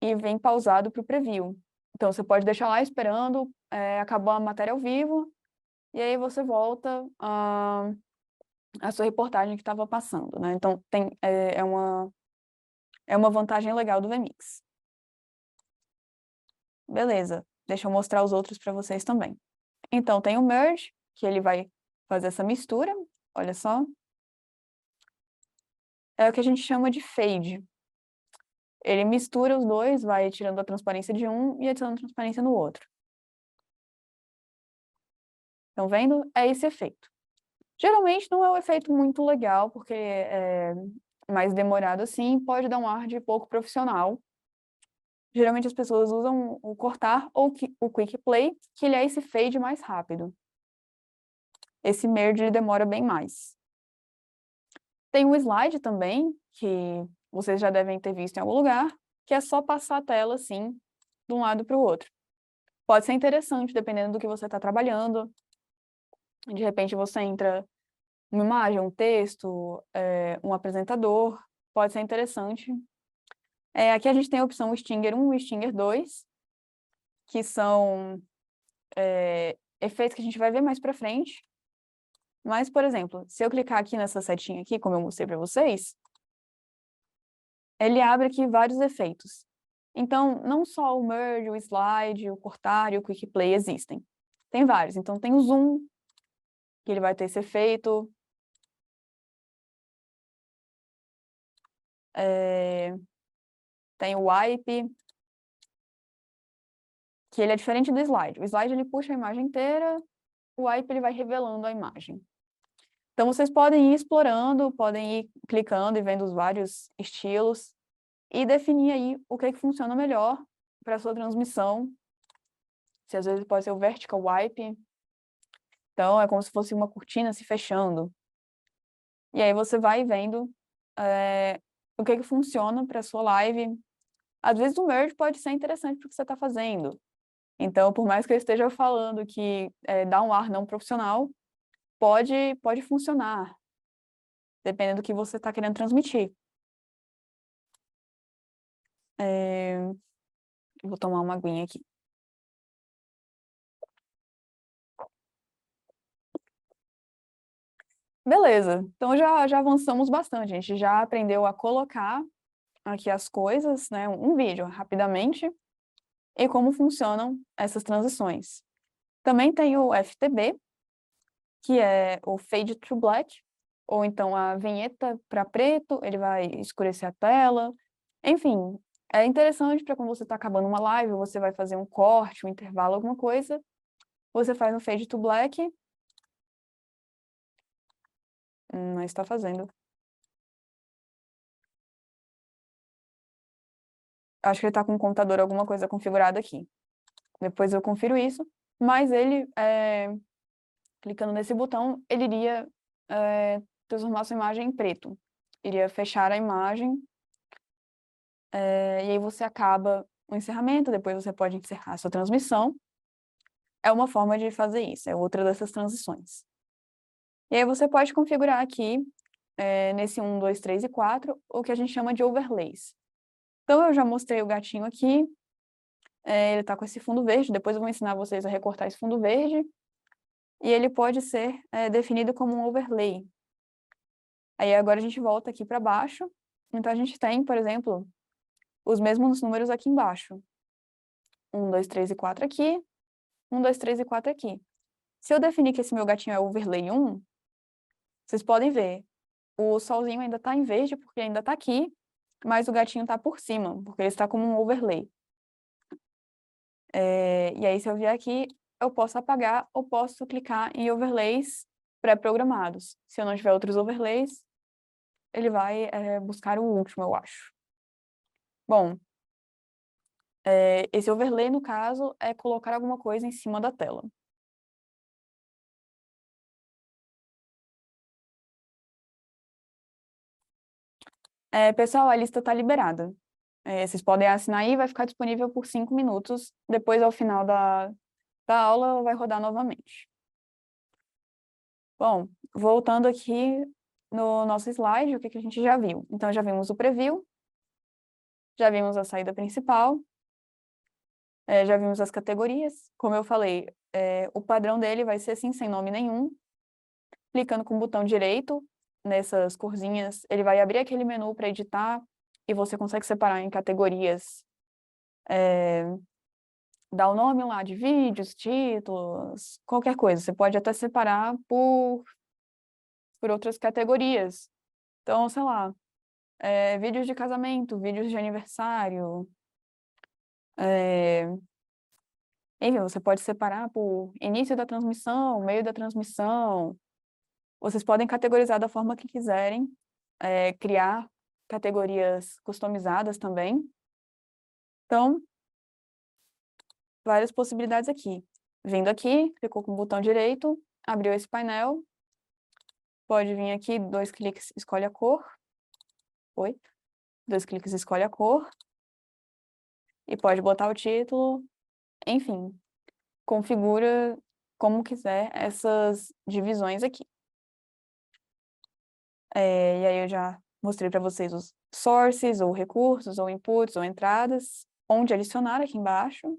e vem pausado para o preview. Então, você pode deixar lá esperando acabar a matéria ao vivo, e aí você volta a sua reportagem que estava passando, né? Então, é uma vantagem legal do vMix. Beleza, deixa eu mostrar os outros para vocês também. Então, tem o merge, que ele vai fazer essa mistura, olha só. É o que a gente chama de fade. Ele mistura os dois, vai tirando a transparência de um e adicionando transparência no outro. Estão vendo? É esse efeito. Geralmente não é um efeito muito legal, porque é mais demorado assim, pode dar um ar de pouco profissional. Geralmente as pessoas usam o cortar ou o quick play, que ele é esse fade mais rápido. Esse merge ele demora bem mais. Tem o slide também, que vocês já devem ter visto em algum lugar, que é só passar a tela assim, de um lado para o outro. Pode ser interessante, dependendo do que você está trabalhando. De repente você entra uma imagem, um texto, um apresentador, pode ser interessante. Aqui a gente tem a opção Stinger 1 e Stinger 2, que são efeitos que a gente vai ver mais para frente. Mas, por exemplo, se eu clicar aqui nessa setinha aqui, como eu mostrei para vocês, ele abre aqui vários efeitos. Então, não só o merge, o slide, o cortar e o quick play existem. Tem vários. Então, tem o zoom, que ele vai ter esse efeito. Tem o wipe, que ele é diferente do slide. O slide ele puxa a imagem inteira, o wipe ele vai revelando a imagem. Então, vocês podem ir explorando, podem ir clicando e vendo os vários estilos e definir aí o que funciona melhor para a sua transmissão. Se às vezes pode ser o vertical wipe. Então, é como se fosse uma cortina se fechando. E aí você vai vendo o que funciona para a sua live. Às vezes o merge pode ser interessante para o que você está fazendo. Então, por mais que eu esteja falando que dá um ar não profissional, pode funcionar, dependendo do que você está querendo transmitir. Vou tomar uma aguinha aqui. Beleza, então já avançamos bastante, a gente já aprendeu a colocar aqui as coisas, né, um vídeo, rapidamente, e como funcionam essas transições. Também tem o FTB, que é o Fade to Black, ou então a vinheta para preto, ele vai escurecer a tela, Enfim, é interessante para quando você está acabando uma live, você vai fazer um corte, um intervalo, alguma coisa, você faz um fade to black. Não está fazendo. Acho que ele está com o computador alguma coisa configurada aqui. Depois eu confiro isso, mas ele, clicando nesse botão, ele iria transformar sua imagem em preto. Iria fechar a imagem, e aí você acaba o encerramento, depois você pode encerrar a sua transmissão. É uma forma de fazer isso, é outra dessas transições. E aí você pode configurar aqui, nesse 1, 2, 3 e 4, o que a gente chama de overlays. Então, eu já mostrei o gatinho aqui, ele está com esse fundo verde, depois eu vou ensinar vocês a recortar esse fundo verde, e ele pode ser definido como um overlay. Aí agora a gente volta aqui para baixo, então a gente tem, por exemplo, os mesmos números aqui embaixo. 1, 2, 3 e 4 aqui, 1, 2, 3 e 4 aqui. Se eu definir que esse meu gatinho é overlay 1, vocês podem ver, o solzinho ainda está em verde, porque ainda está aqui, mas o gatinho está por cima, porque ele está como um overlay. E aí, se eu vier aqui, eu posso apagar ou posso clicar em overlays pré-programados. Se eu não tiver outros overlays, ele vai buscar o último, eu acho. Bom, esse overlay, no caso, é colocar alguma coisa em cima da tela. Pessoal, a lista está liberada. Vocês podem assinar aí, vai ficar disponível por 5 minutos. Depois, ao final da aula, vai rodar novamente. Bom, voltando aqui no nosso slide, o que a gente já viu? Então, já vimos o preview, já vimos a saída principal, já vimos as categorias. Como eu falei, o padrão dele vai ser assim, sem nome nenhum. Clicando com o botão direito nessas corzinhas, ele vai abrir aquele menu para editar e você consegue separar em categorias, dar o nome lá de vídeos, títulos, qualquer coisa. Você pode até separar por outras categorias. Então, sei lá, vídeos de casamento, vídeos de aniversário. Enfim, você pode separar por início da transmissão, meio da transmissão. Vocês podem categorizar da forma que quiserem, criar categorias customizadas também. Então, várias possibilidades aqui. Vindo aqui, clicou com o botão direito, abriu esse painel. Pode vir aqui, 2 cliques, escolhe a cor. Oi? 2 cliques, escolhe a cor. E pode botar o título. Enfim, configura como quiser essas divisões aqui. E aí eu já mostrei para vocês os sources, ou recursos, ou inputs, ou entradas, onde adicionar aqui embaixo.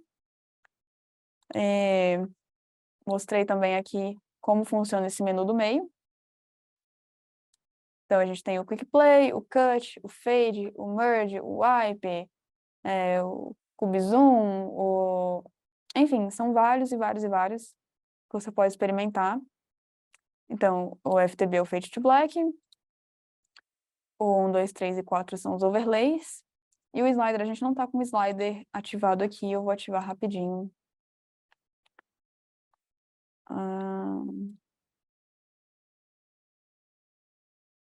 Mostrei também aqui como funciona esse menu do meio. Então, a gente tem o Quick Play, o Cut, o Fade, o Merge, o Wipe, o Cube Zoom, enfim, são vários e vários e vários que você pode experimentar. Então, o FTB é o Fade to Black, o 1, 2, 3 e 4 são os overlays, e o slider, a gente não está com o slider ativado aqui, eu vou ativar rapidinho.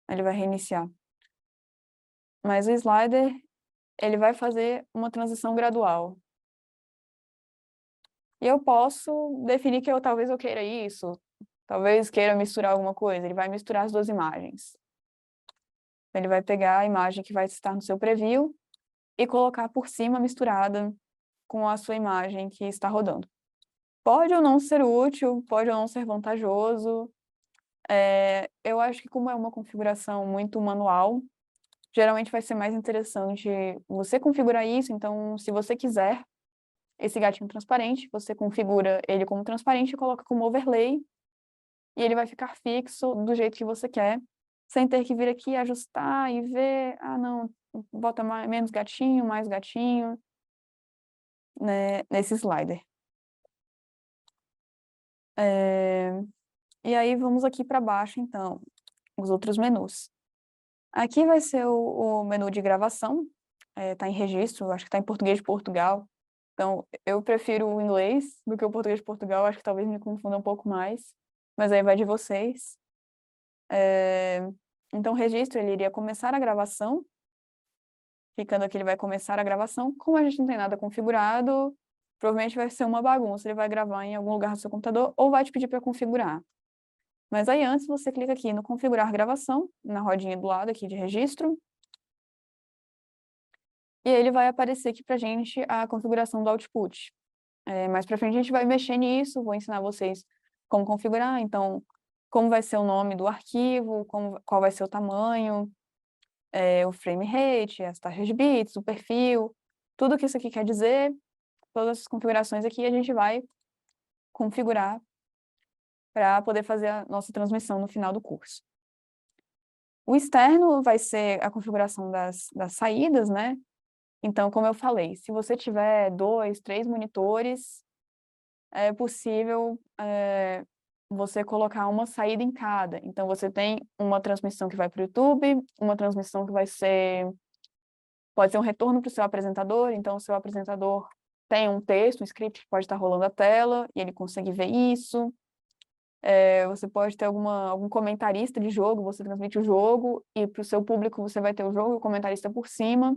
Ele vai reiniciar. Mas o slider, ele vai fazer uma transição gradual. E eu posso definir que talvez eu queira isso, talvez queira misturar alguma coisa. Ele vai misturar as 2 imagens. Ele vai pegar a imagem que vai estar no seu preview e colocar por cima misturada com a sua imagem que está rodando. Pode ou não ser útil, pode ou não ser vantajoso. Eu acho que como é uma configuração muito manual, geralmente vai ser mais interessante você configurar isso. Então, se você quiser esse gatinho transparente, você configura ele como transparente e coloca como overlay, e ele vai ficar fixo do jeito que você quer, sem ter que vir aqui ajustar e ver, não, bota menos gatinho, mais gatinho, né, nesse slider. E aí vamos aqui para baixo, então, os outros menus. Aqui vai ser o menu de gravação. tá em registro, acho que está em português de Portugal. Então, eu prefiro o inglês do que o português de Portugal, acho que talvez me confunda um pouco mais, mas aí vai de vocês. Então, o registro, ele iria começar a gravação, ficando aqui, ele vai começar a gravação. Como a gente não tem nada configurado, provavelmente vai ser uma bagunça, ele vai gravar em algum lugar do seu computador ou vai te pedir para configurar. Mas aí, antes, você clica aqui no configurar gravação, na rodinha do lado aqui de registro, e aí ele vai aparecer aqui para a gente a configuração do output. Mais para frente a gente vai mexer nisso, vou ensinar vocês como configurar, então, como vai ser o nome do arquivo, qual vai ser o tamanho, o frame rate, as taxas de bits, o perfil, tudo que isso aqui quer dizer, todas as configurações aqui a gente vai configurar para poder fazer a nossa transmissão no final do curso. O externo vai ser a configuração das saídas, né? Então, como eu falei, se você tiver 2, 3 monitores, é possível você colocar uma saída em cada. Então, você tem uma transmissão que vai para o YouTube, uma transmissão que pode ser um retorno para o seu apresentador, então o seu apresentador tem um texto, um script que pode estar rolando a tela, e ele consegue ver isso. Você pode ter algum comentarista de jogo, você transmite o jogo, e para o seu público você vai ter o jogo e o comentarista por cima.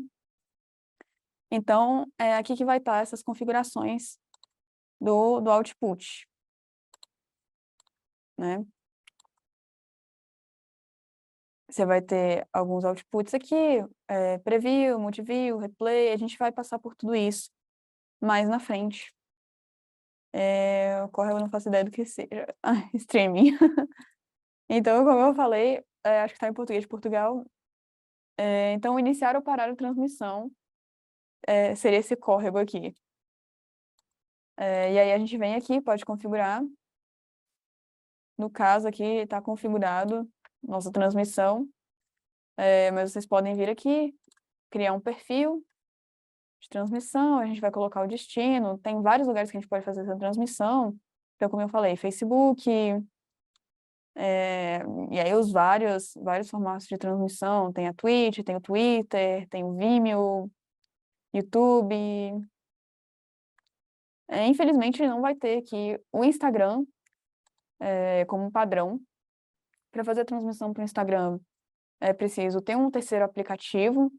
Então, é aqui que vai estar essas configurações do output, né? Você vai ter alguns outputs aqui, preview, multiview, replay, a gente vai passar por tudo isso mais na frente. Corre, eu não faço ideia do que seja. Streaming. Então, como eu falei, acho que está em português de Portugal. Então, iniciar ou parar a transmissão seria esse córrego aqui. E aí a gente vem aqui, pode configurar. No caso aqui, está configurado nossa transmissão. Mas vocês podem vir aqui, criar um perfil de transmissão, a gente vai colocar o destino. Tem vários lugares que a gente pode fazer essa transmissão. Então, como eu falei, Facebook, e aí os vários formatos de transmissão. Tem a Twitch, tem o Twitter, tem o Vimeo, YouTube. Infelizmente, não vai ter aqui o Instagram como padrão. Para fazer a transmissão para o Instagram, é preciso ter um terceiro aplicativo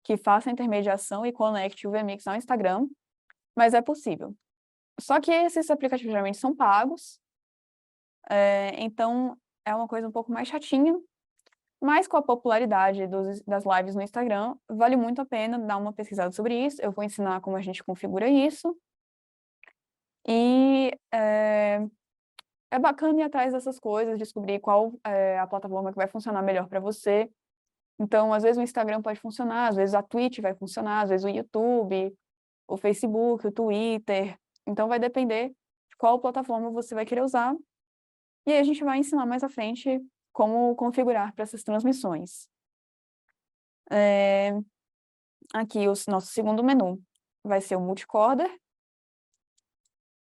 que faça a intermediação e conecte o VMix ao Instagram, mas é possível. Só que esses aplicativos geralmente são pagos, então é uma coisa um pouco mais chatinha, mas com a popularidade das lives no Instagram, vale muito a pena dar uma pesquisada sobre isso. Eu vou ensinar como a gente configura isso. E é bacana ir atrás dessas coisas, descobrir qual é a plataforma que vai funcionar melhor para você. Então, às vezes o Instagram pode funcionar, às vezes a Twitch vai funcionar, às vezes o YouTube, o Facebook, o Twitter. Então, vai depender de qual plataforma você vai querer usar. E aí a gente vai ensinar mais à frente como configurar para essas transmissões. Aqui, o nosso segundo menu vai ser o multicorder.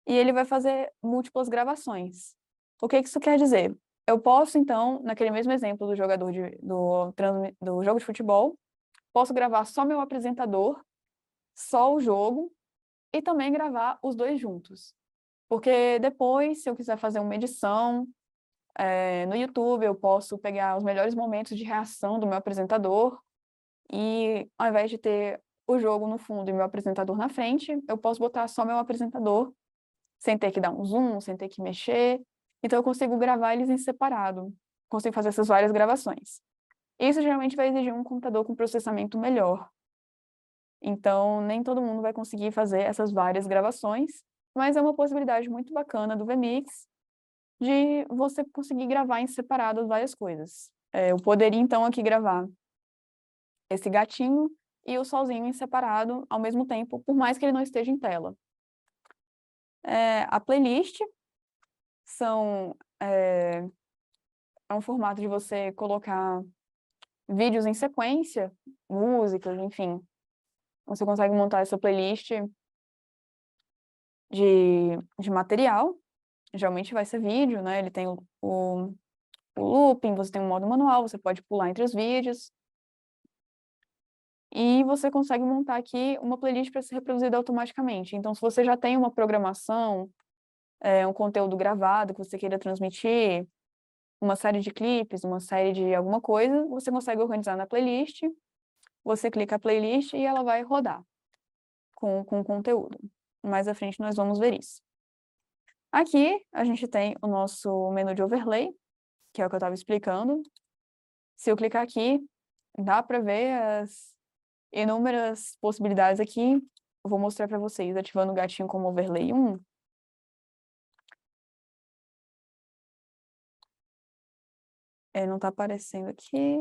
E ele vai fazer múltiplas gravações. O que isso quer dizer? Eu posso, então, naquele mesmo exemplo do jogador do jogo de futebol, posso gravar só meu apresentador, só o jogo, e também gravar os dois juntos. Porque depois, se eu quiser fazer uma edição, no YouTube, eu posso pegar os melhores momentos de reação do meu apresentador e, ao invés de ter o jogo no fundo e meu apresentador na frente, eu posso botar só meu apresentador, sem ter que dar um zoom, sem ter que mexer. Então, eu consigo gravar eles em separado. Consigo fazer essas várias gravações. Isso geralmente vai exigir um computador com processamento melhor. Então, nem todo mundo vai conseguir fazer essas várias gravações, mas é uma possibilidade muito bacana do VMix de você conseguir gravar em separado várias coisas. Eu poderia, então, aqui gravar esse gatinho e o solzinho em separado ao mesmo tempo, por mais que ele não esteja em tela. A playlist é um formato de você colocar vídeos em sequência, músicas, enfim. Você consegue montar essa playlist de material, geralmente vai ser vídeo, né? Ele tem o looping, você tem um modo manual, você pode pular entre os vídeos. e você consegue montar aqui uma playlist para ser reproduzida automaticamente. Então, se você já tem uma programação, um conteúdo gravado que você queira transmitir, uma série de clipes, uma série de alguma coisa, você consegue organizar na playlist, você clica a playlist e ela vai rodar com conteúdo. Mais à frente nós vamos ver isso. Aqui a gente tem o nosso menu de overlay, que é o que eu estava explicando. Se eu clicar aqui, dá para ver as inúmeras possibilidades aqui. Eu vou mostrar para vocês, ativando o gatinho como overlay 1. Não está aparecendo aqui.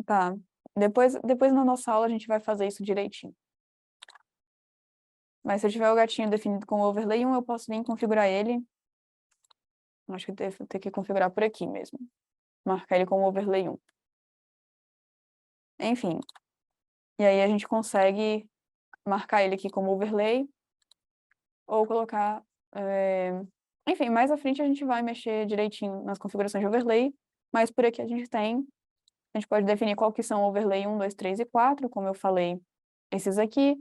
Tá. Depois na nossa aula a gente vai fazer isso direitinho. Mas se eu tiver o gatinho definido como overlay 1, eu posso vir configurar ele. Acho que eu devo ter que configurar por aqui mesmo. Marcar ele como overlay 1. Enfim. E aí a gente consegue marcar ele aqui como overlay ou colocar... Enfim, mais à frente a gente vai mexer direitinho nas configurações de overlay, mas por aqui a gente pode definir qual que são overlay 1, 2, 3 e 4, como eu falei, esses aqui.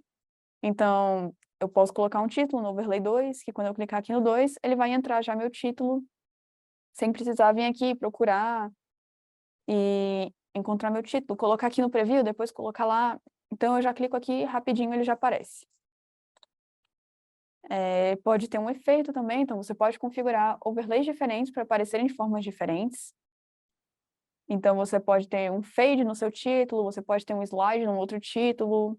Então, eu posso colocar um título no overlay 2, que quando eu clicar aqui no 2, ele vai entrar já meu título, sem precisar vir aqui procurar e encontrar meu título, colocar aqui no preview, depois colocar lá. Então, eu já clico aqui, rapidinho ele já aparece. Pode ter um efeito também, então você pode configurar overlays diferentes para aparecerem de formas diferentes. Então, você pode ter um fade no seu título, você pode ter um slide no outro título,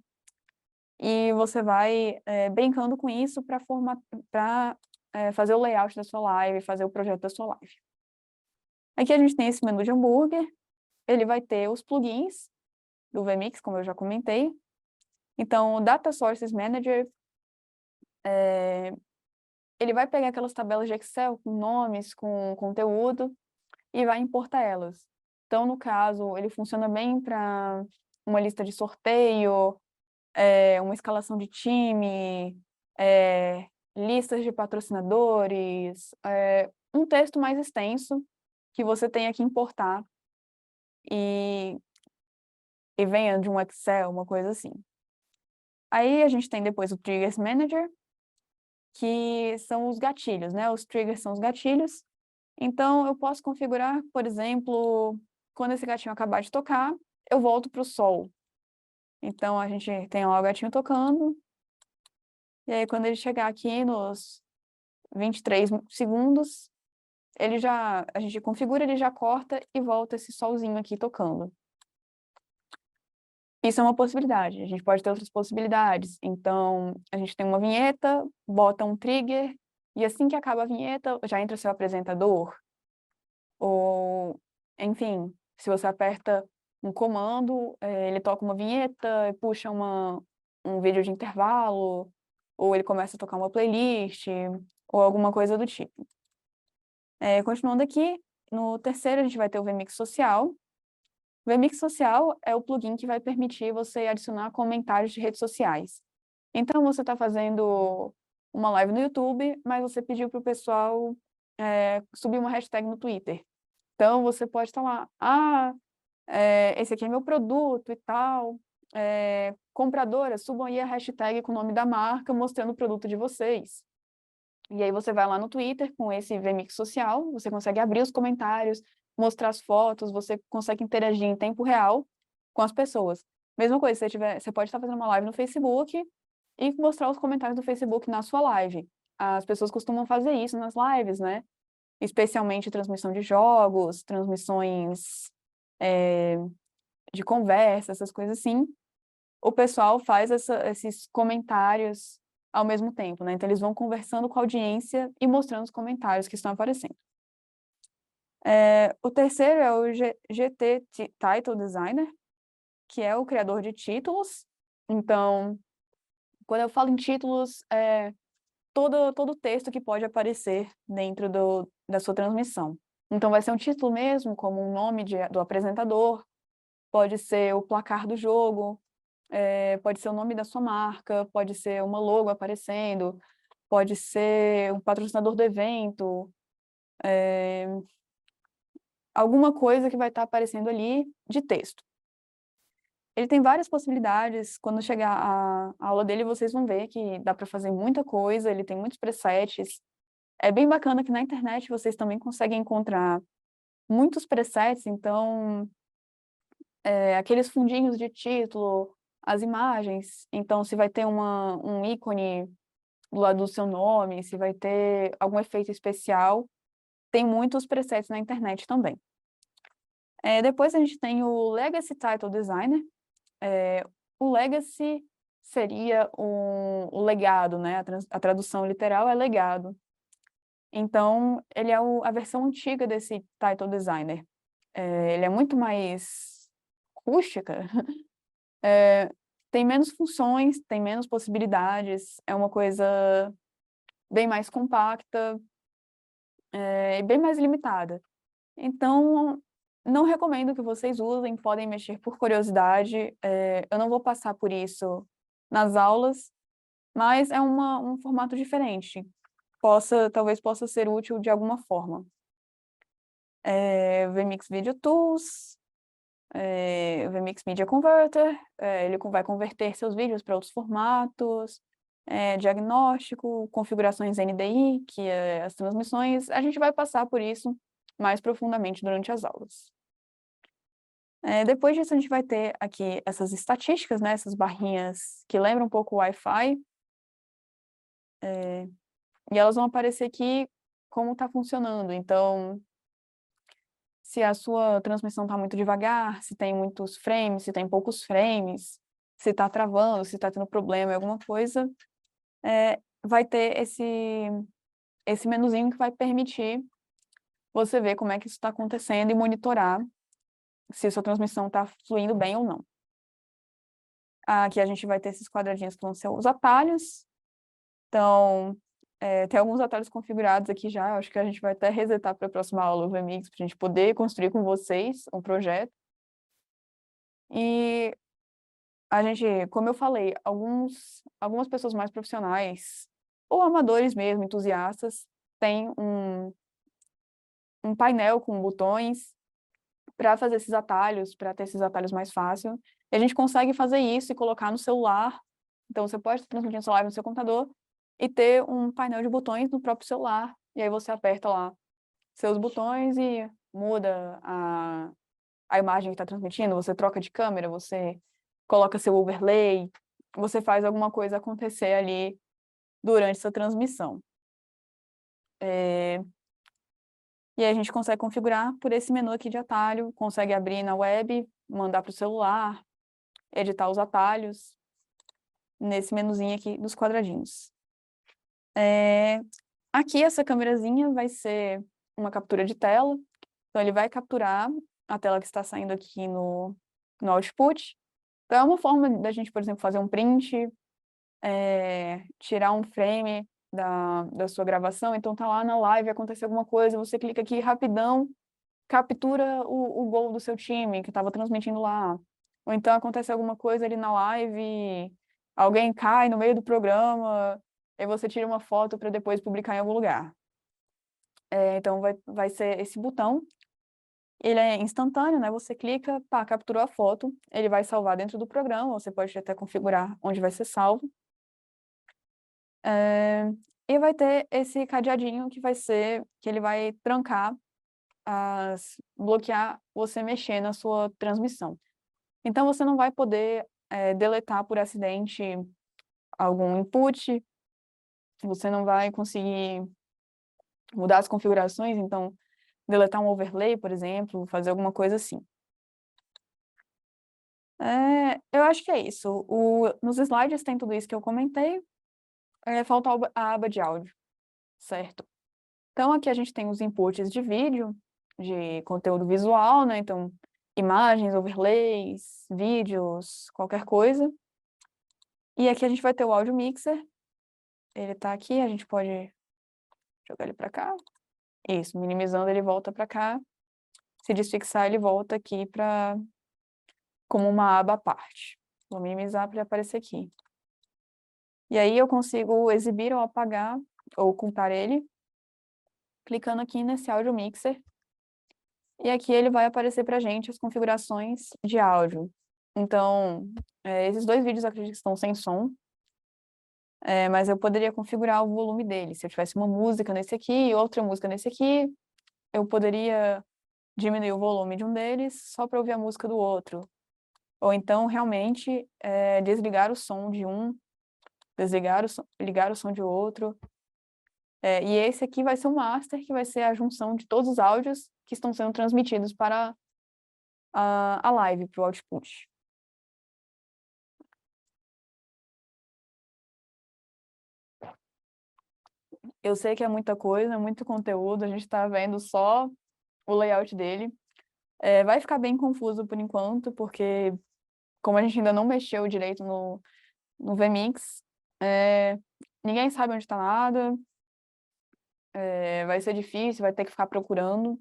e você vai brincando com isso para fazer o layout da sua live, fazer o projeto da sua live. Aqui a gente tem esse menu de hambúrguer, ele vai ter os plugins do Vmix, como eu já comentei. Então, o Data Sources Manager, ele vai pegar aquelas tabelas de Excel com nomes, com conteúdo, e vai importar elas. Então, no caso, ele funciona bem para uma lista de sorteio, uma escalação de time, listas de patrocinadores, um texto mais extenso que você tenha que importar e venha de um Excel, uma coisa assim. Aí a gente tem depois o Triggers Manager, que são os gatilhos, né? Os triggers são os gatilhos. Então, eu posso configurar, por exemplo, quando esse gatinho acabar de tocar, eu volto para o sol. Então, a gente tem lá o gatinho tocando, e aí quando ele chegar aqui nos 23 segundos, a gente configura, ele já corta e volta esse solzinho aqui tocando. Isso é uma possibilidade, a gente pode ter outras possibilidades. Então, a gente tem uma vinheta, bota um trigger, e assim que acaba a vinheta, já entra seu apresentador. Ou, enfim, se você aperta um comando, ele toca uma vinheta, puxa um vídeo de intervalo, ou ele começa a tocar uma playlist, ou alguma coisa do tipo. Continuando aqui, no terceiro a gente vai ter o Vmix Social. O Vmix Social é o plugin que vai permitir você adicionar comentários de redes sociais. Então, você está fazendo uma live no YouTube, mas você pediu para o pessoal subir uma hashtag no Twitter. Então, você pode estar lá, esse aqui é meu produto e tal, compradora, subam aí a hashtag com o nome da marca, mostrando o produto de vocês. E aí você vai lá no Twitter com esse Vmix Social, você consegue abrir os comentários, mostrar as fotos, você consegue interagir em tempo real com as pessoas. Mesma coisa, você pode estar fazendo uma live no Facebook e mostrar os comentários do Facebook na sua live. As pessoas costumam fazer isso nas lives, né? Especialmente transmissão de jogos, transmissões de conversa, essas coisas assim. O pessoal faz esses comentários ao mesmo tempo, né? Então, eles vão conversando com a audiência e mostrando os comentários que estão aparecendo. O terceiro é o GT Title Designer, que é o criador de títulos. Então, quando eu falo em títulos, todo texto que pode aparecer dentro da sua transmissão. Então, vai ser um título mesmo, como o nome do apresentador, pode ser o placar do jogo, pode ser o nome da sua marca, pode ser uma logo aparecendo, pode ser o patrocinador do evento, alguma coisa que vai estar aparecendo ali de texto. Ele tem várias possibilidades. Quando chegar a aula dele, vocês vão ver que dá para fazer muita coisa, ele tem muitos presets. É bem bacana que na internet vocês também conseguem encontrar muitos presets, então, aqueles fundinhos de título, as imagens, então se vai ter um ícone do lado do seu nome, se vai ter algum efeito especial, tem muitos presets na internet também. Depois a gente tem o Legacy Title Designer. O Legacy seria o legado, né? A tradução literal é legado. Então, ele é a versão antiga desse Title Designer. Ele é muito mais rústica, tem menos funções, tem menos possibilidades, é uma coisa bem mais compacta, e bem mais limitada. Então, não recomendo que vocês usem, podem mexer por curiosidade, eu não vou passar por isso nas aulas, mas é um formato diferente, talvez possa ser útil de alguma forma. VMix Video Tools, VMix Media Converter, ele vai converter seus vídeos para outros formatos, diagnóstico, configurações NDI, que é as transmissões, a gente vai passar por isso mais profundamente durante as aulas. Depois disso, a gente vai ter aqui essas estatísticas, né, essas barrinhas que lembram um pouco o Wi-Fi, e elas vão aparecer aqui como está funcionando. Então, se a sua transmissão está muito devagar, se tem muitos frames, se tem poucos frames, se está travando, se está tendo problema em alguma coisa, vai ter esse menuzinho que vai permitir você ver como é que isso está acontecendo e monitorar se a sua transmissão está fluindo bem ou não. Aqui a gente vai ter esses quadradinhos que vão ser os atalhos. Então, tem alguns atalhos configurados aqui já, eu acho que a gente vai até resetar para a próxima aula o VMix, para a gente poder construir com vocês um projeto. E a gente, como eu falei, algumas pessoas mais profissionais, ou amadores mesmo, entusiastas, têm um painel com botões para fazer esses atalhos, para ter esses atalhos mais fácil. E a gente consegue fazer isso e colocar no celular. Então, você pode transmitir sua live no seu computador e ter um painel de botões no próprio celular. E aí você aperta lá seus botões e muda a imagem que está transmitindo, você troca de câmera, você coloca seu overlay, você faz alguma coisa acontecer ali durante essa transmissão. E aí a gente consegue configurar por esse menu aqui de atalho, consegue abrir na web, mandar para o celular, editar os atalhos, nesse menuzinho aqui dos quadradinhos. Aqui essa câmerazinha vai ser uma captura de tela, então ele vai capturar a tela que está saindo aqui no output. Então é uma forma da gente, por exemplo, fazer um print, tirar um frame da sua gravação, então tá lá na live, aconteceu alguma coisa, você clica aqui rapidão, captura o gol do seu time que estava transmitindo lá. Ou então acontece alguma coisa ali na live, alguém cai no meio do programa, e você tira uma foto para depois publicar em algum lugar. Então vai ser esse botão, ele é instantâneo, né? Você clica, pá, capturou a foto, ele vai salvar dentro do programa, você pode até configurar onde vai ser salvo. E vai ter esse cadeadinho que ele vai trancar, bloquear você mexer na sua transmissão. Então, você não vai poder deletar por acidente algum input, você não vai conseguir mudar as configurações, então, deletar um overlay, por exemplo, fazer alguma coisa assim. Eu acho que é isso. Nos slides tem tudo isso que eu comentei, falta a aba de áudio, certo? Então, aqui a gente tem os inputs de vídeo, de conteúdo visual, né? Então, imagens, overlays, vídeos, qualquer coisa. E aqui a gente vai ter o áudio mixer. Ele tá aqui, a gente pode jogar ele para cá. Isso, minimizando ele volta para cá. Se desfixar, ele volta aqui como uma aba à parte. Vou minimizar para ele aparecer aqui. E aí eu consigo exibir ou apagar, ou ocultar ele, clicando aqui nesse áudio mixer. E aqui ele vai aparecer para a gente as configurações de áudio. Então, esses dois vídeos eu acredito que estão sem som, mas eu poderia configurar o volume deles. Se eu tivesse uma música nesse aqui e outra música nesse aqui, eu poderia diminuir o volume de um deles só para ouvir a música do outro. Ou então, realmente, desligar o som de um, ligar o som de outro. E esse aqui vai ser o master, que vai ser a junção de todos os áudios que estão sendo transmitidos para a live, para o output. Eu sei que é muita coisa, muito conteúdo, a gente está vendo só o layout dele. Vai ficar bem confuso por enquanto, porque como a gente ainda não mexeu direito no VMix, ninguém sabe onde está nada, vai ser difícil, vai ter que ficar procurando,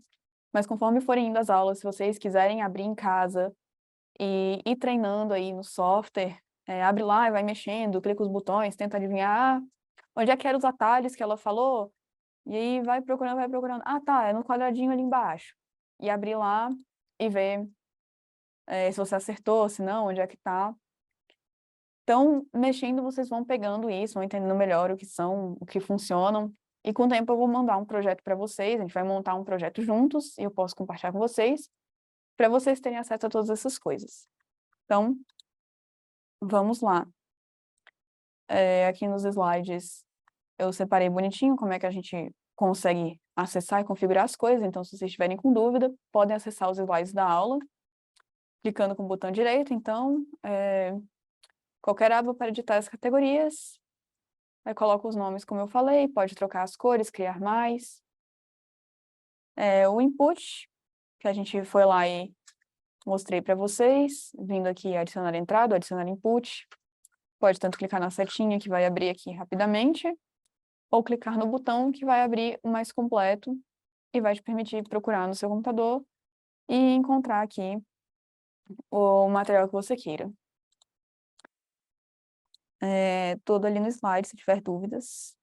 mas conforme forem indo as aulas, se vocês quiserem abrir em casa e ir treinando aí no software, abre lá e vai mexendo, clica os botões, tenta adivinhar onde é que eram os atalhos que ela falou, e aí vai procurando, vai procurando. Ah, tá, é no quadradinho ali embaixo. E abrir lá e ver se você acertou, se não, onde é que tá. Então, mexendo, vocês vão pegando isso, vão entendendo melhor o que são, o que funcionam. E com o tempo eu vou mandar um projeto para vocês, a gente vai montar um projeto juntos e eu posso compartilhar com vocês, para vocês terem acesso a todas essas coisas. Então, vamos lá. Aqui nos slides eu separei bonitinho como é que a gente consegue acessar e configurar as coisas, então se vocês tiverem com dúvida, podem acessar os slides da aula, clicando com o botão direito, então, qualquer aba para editar as categorias, aí coloca os nomes como eu falei, pode trocar as cores, criar mais. O input, que a gente foi lá e mostrei para vocês, vindo aqui adicionar entrada, adicionar input, pode tanto clicar na setinha que vai abrir aqui rapidamente, ou clicar no botão que vai abrir o mais completo e vai te permitir procurar no seu computador e encontrar aqui o material que você queira. Tudo ali no slide, se tiver dúvidas.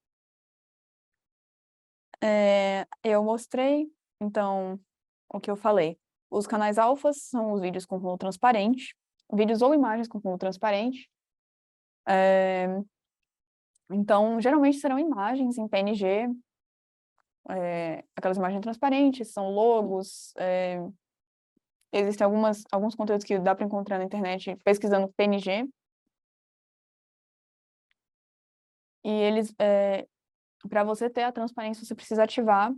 Eu mostrei, então, o que eu falei. Os canais alfas são os vídeos com fundo transparente, vídeos ou imagens com fundo transparente. Então, geralmente serão imagens em PNG, aquelas imagens transparentes, são logos, existem alguns conteúdos que dá para encontrar na internet pesquisando PNG. E eles, para você ter a transparência, você precisa ativar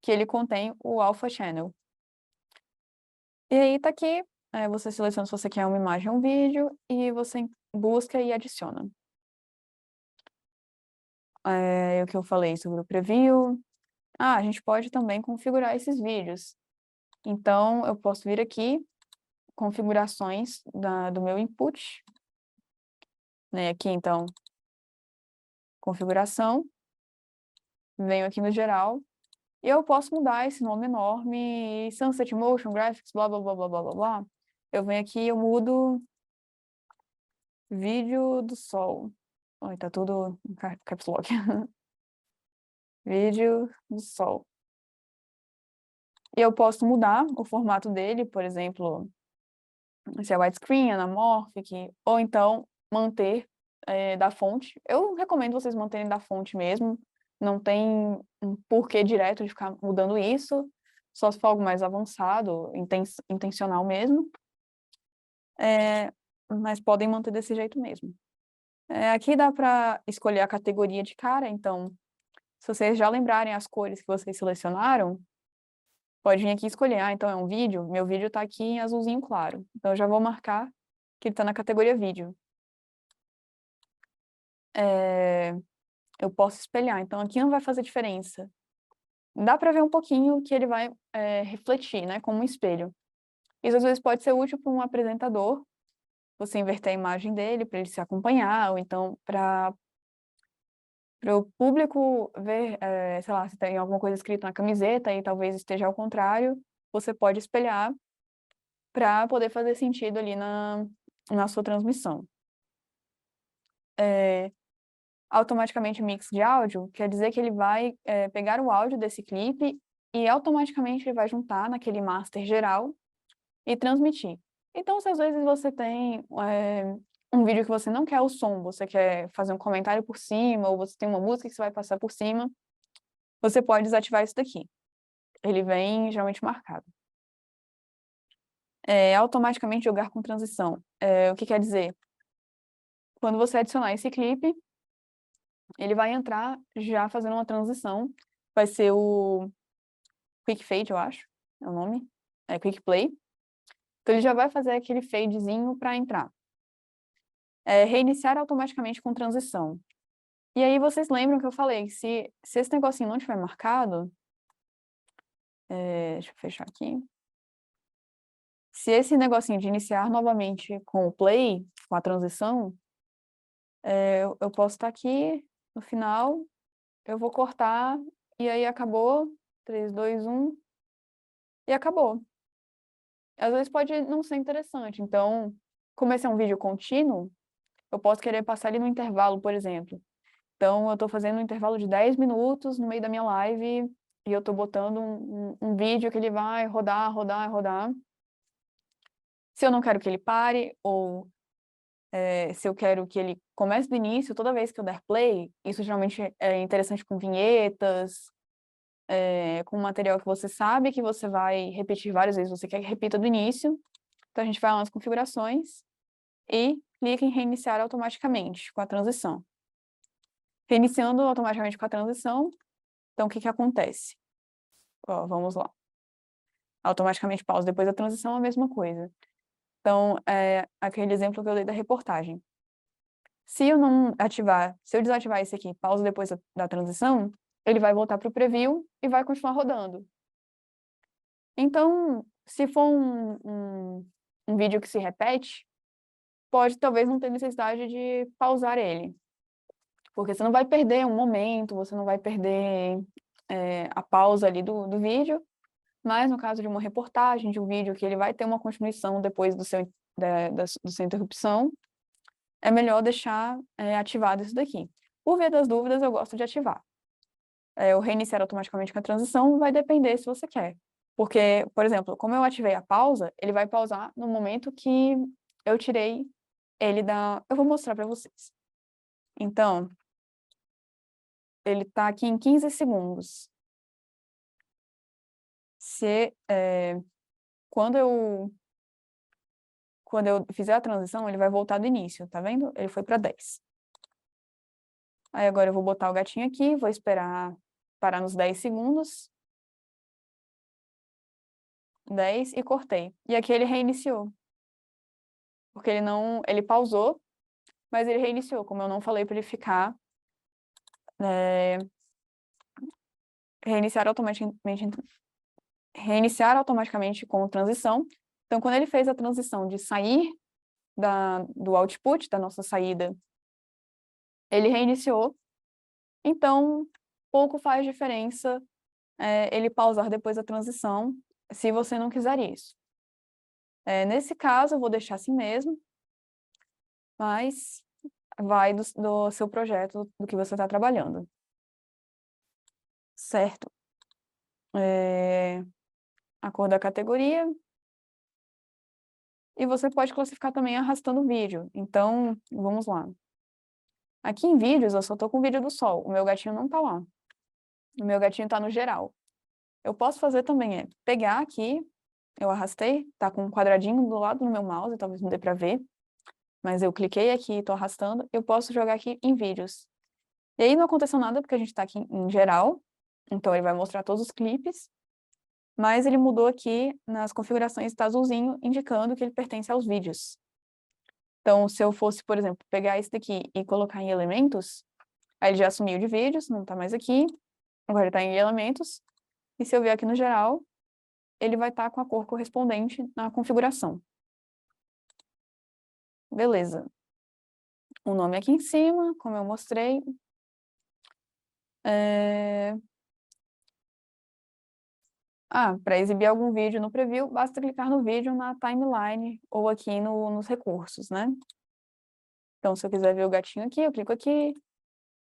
que ele contém o Alpha Channel. E aí tá aqui, você seleciona se você quer uma imagem ou um vídeo, e você busca e adiciona. O que eu falei sobre o preview. A gente pode também configurar esses vídeos. Então, eu posso vir aqui, configurações do meu input. Aqui, então, configuração. Venho aqui no geral. E eu posso mudar esse nome enorme, Sunset Motion Graphics, blá, blá, blá, blá, blá, blá, blá. Eu venho aqui e eu mudo vídeo do sol. Oi, tá tudo em caps lock. Vídeo do sol. E eu posso mudar o formato dele, por exemplo, se é widescreen, anamorphic, ou então manter da fonte. Eu recomendo vocês manterem da fonte mesmo, não tem um porquê direto de ficar mudando isso, só se for algo mais avançado, intencional mesmo, mas podem manter desse jeito mesmo. Aqui dá para escolher a categoria de cara, então, se vocês já lembrarem as cores que vocês selecionaram, pode vir aqui e escolher, então é um vídeo, meu vídeo está aqui em azulzinho claro, então eu já vou marcar que ele está na categoria vídeo. Eu posso espelhar, então aqui não vai fazer diferença. Dá para ver um pouquinho que ele vai refletir, né, como um espelho. Isso às vezes pode ser útil para um apresentador, você inverter a imagem dele para ele se acompanhar, ou então para o público ver, sei lá, se tem alguma coisa escrita na camiseta e talvez esteja ao contrário, você pode espelhar para poder fazer sentido ali na sua transmissão. Automaticamente mix de áudio quer dizer que ele vai pegar o áudio desse clipe e automaticamente ele vai juntar naquele master geral e transmitir. Então, se às vezes você tem um vídeo que você não quer o som, você quer fazer um comentário por cima, ou você tem uma música que você vai passar por cima, você pode desativar isso daqui. Ele vem geralmente marcado. Automaticamente jogar com transição. O que quer dizer? Quando você adicionar esse clipe, ele vai entrar já fazendo uma transição. Vai ser o Quick Fade, eu acho, é o nome. Quick Play. Então, ele já vai fazer aquele fadezinho para entrar. Reiniciar automaticamente com transição. E aí, vocês lembram que eu falei que se esse negocinho não tiver marcado, deixa eu fechar aqui. Se esse negocinho de iniciar novamente com o play, com a transição, eu posso estar aqui no final, eu vou cortar, e aí acabou, 3, 2, 1, e acabou. Às vezes pode não ser interessante, então, como esse é um vídeo contínuo, eu posso querer passar ali no intervalo, por exemplo. Então, eu estou fazendo um intervalo de 10 minutos no meio da minha live, e eu estou botando um vídeo que ele vai rodar, rodar, rodar. Se eu não quero que ele pare, ou se eu quero que ele comece do início, toda vez que eu der play, isso geralmente é interessante com vinhetas, com material que você sabe que você vai repetir várias vezes, você quer que repita do início. Então, a gente vai lá nas configurações e clica em reiniciar automaticamente com a transição. Reiniciando automaticamente com a transição, então o que acontece? Ó, vamos lá. Automaticamente pausa depois da transição, a mesma coisa. Então, aquele exemplo que eu dei da reportagem. Se eu desativar esse aqui, pausa depois da transição, ele vai voltar para o preview e vai continuar rodando. Então, se for um vídeo que se repete, pode talvez não ter necessidade de pausar ele, porque você não vai perder um momento, você não vai perder a pausa ali do vídeo, mas no caso de uma reportagem, de um vídeo que ele vai ter uma continuação depois do sua interrupção, é melhor deixar ativado isso daqui. Por via das dúvidas, eu gosto de ativar. O reiniciar automaticamente com a transição vai depender se você quer. Porque, por exemplo, como eu ativei a pausa, ele vai pausar no momento que eu tirei ele da... Eu vou mostrar para vocês. Então, ele está aqui em 15 segundos. Quando eu fizer a transição, ele vai voltar do início, tá vendo? Ele foi para 10. Aí agora eu vou botar o gatinho aqui, vou esperar parar nos 10 segundos. 10 e cortei. E aqui ele reiniciou. Porque ele pausou, mas ele reiniciou, como eu não falei para ele ficar reiniciar automaticamente com transição. Então, quando ele fez a transição de sair do output, da nossa saída, ele reiniciou. Então, pouco faz diferença ele pausar depois da transição, se você não quiser isso. Nesse caso, eu vou deixar assim mesmo, mas vai do seu projeto, do que você está trabalhando. Certo? A cor da categoria. E você pode classificar também arrastando o vídeo. Então, vamos lá. Aqui em vídeos, eu só estou com o vídeo do sol. O meu gatinho não está lá. O meu gatinho está no geral. Eu posso fazer também pegar aqui, eu arrastei, tá com um quadradinho do lado do meu mouse, talvez não dê para ver, mas eu cliquei aqui, estou arrastando, eu posso jogar aqui em vídeos. E aí não aconteceu nada, porque a gente está aqui em geral, então ele vai mostrar todos os clipes, mas ele mudou aqui nas configurações, está azulzinho, indicando que ele pertence aos vídeos. Então, se eu fosse, por exemplo, pegar esse daqui e colocar em elementos, aí ele já sumiu de vídeos, não está mais aqui, agora ele está em elementos, e se eu vier aqui no geral, ele vai estar com a cor correspondente na configuração. Beleza. O nome aqui em cima, como eu mostrei. Para exibir algum vídeo no preview, basta clicar no vídeo na timeline ou aqui nos recursos, né? Então, se eu quiser ver o gatinho aqui, eu clico aqui.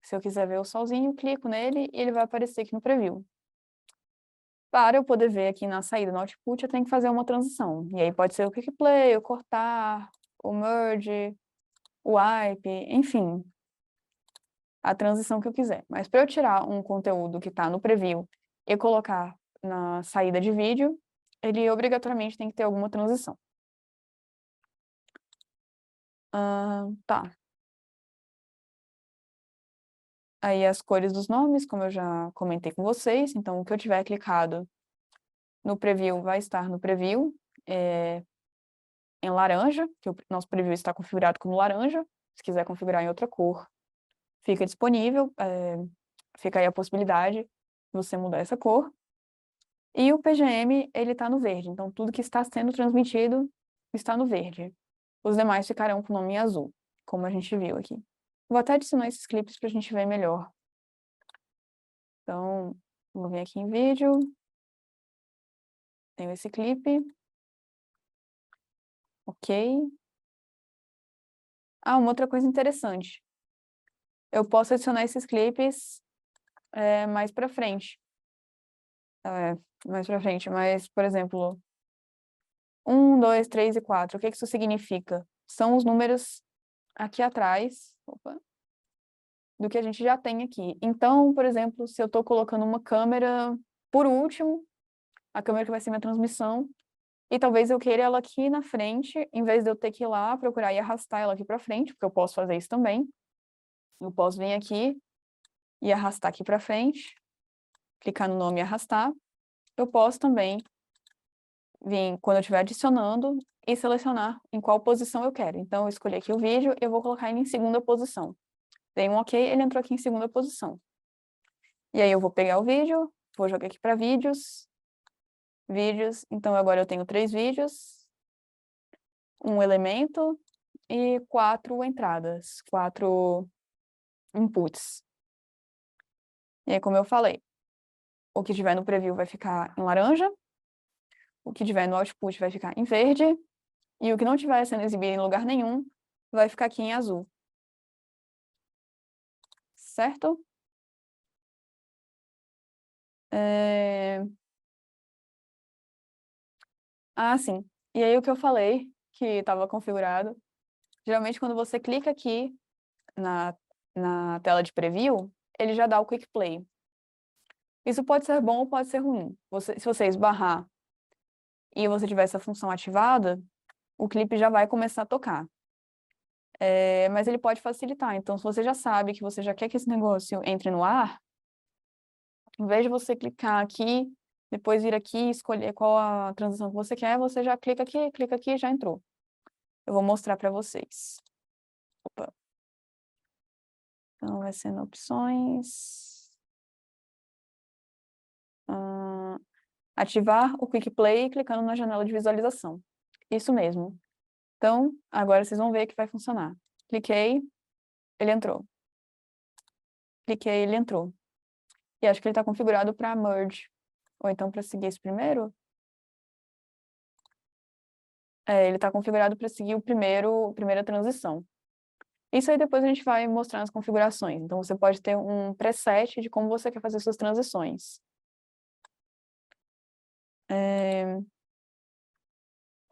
Se eu quiser ver o solzinho, clico nele e ele vai aparecer aqui no preview. Para eu poder ver aqui na saída no output, eu tenho que fazer uma transição. E aí pode ser o quick play, o cortar, o merge, o wipe, enfim, a transição que eu quiser. Mas para eu tirar um conteúdo que está no preview e colocar na saída de vídeo, ele obrigatoriamente tem que ter alguma transição. Tá. Aí as cores dos nomes, como eu já comentei com vocês, então o que eu tiver clicado no preview vai estar no preview em laranja, que o nosso preview está configurado como laranja. Se quiser configurar em outra cor, fica disponível, fica aí a possibilidade de você mudar essa cor. E o PGM, ele está no verde, então tudo que está sendo transmitido está no verde. Os demais ficarão com o nome em azul, como a gente viu aqui. Vou até adicionar esses clipes para a gente ver melhor. Então, vou vir aqui em vídeo. Tenho esse clipe. Ok. Uma outra coisa interessante. Eu posso adicionar esses clipes mais para frente. Mas, por exemplo, 1, 2, 3 e 4. O que isso significa? São os números aqui atrás, do que a gente já tem aqui. Então, por exemplo, se eu estou colocando uma câmera por último, a câmera que vai ser minha transmissão, e talvez eu queira ela aqui na frente, em vez de eu ter que ir lá procurar e arrastar ela aqui para frente, porque eu posso fazer isso também. Eu posso vir aqui e arrastar aqui para frente, clicar no nome e arrastar. Eu posso também vir, quando eu estiver adicionando, e selecionar em qual posição eu quero. Então, eu escolhi aqui o vídeo, eu vou colocar ele em segunda posição. Dei um OK, ele entrou aqui em segunda posição. E aí eu vou pegar o vídeo, vou jogar aqui para vídeos. Então agora eu tenho 3 vídeos, um elemento e 4 entradas, 4 inputs. E aí, como eu falei, o que tiver no preview vai ficar em laranja, o que tiver no output vai ficar em verde, e o que não tiver sendo exibido em lugar nenhum vai ficar aqui em azul. Certo? Sim. E aí o que eu falei, que estava configurado, geralmente quando você clica aqui na tela de preview, ele já dá o quick play. Isso pode ser bom ou pode ser ruim. Se você esbarrar e você tiver essa função ativada, o clipe já vai começar a tocar. Mas ele pode facilitar. Então, se você já sabe que você já quer que esse negócio entre no ar, em vez de você clicar aqui, depois vir aqui e escolher qual a transição que você quer, você já clica aqui e já entrou. Eu vou mostrar para vocês. Opa. Então, vai ser no opções. Ativar o Quick Play clicando na janela de visualização. Isso mesmo. Então, agora vocês vão ver que vai funcionar. Cliquei, ele entrou. Cliquei, ele entrou. E acho que ele está configurado para merge. Ou então para seguir esse primeiro. Ele está configurado para seguir a primeira transição. Isso aí depois a gente vai mostrar nas configurações. Então, você pode ter um preset de como você quer fazer suas transições.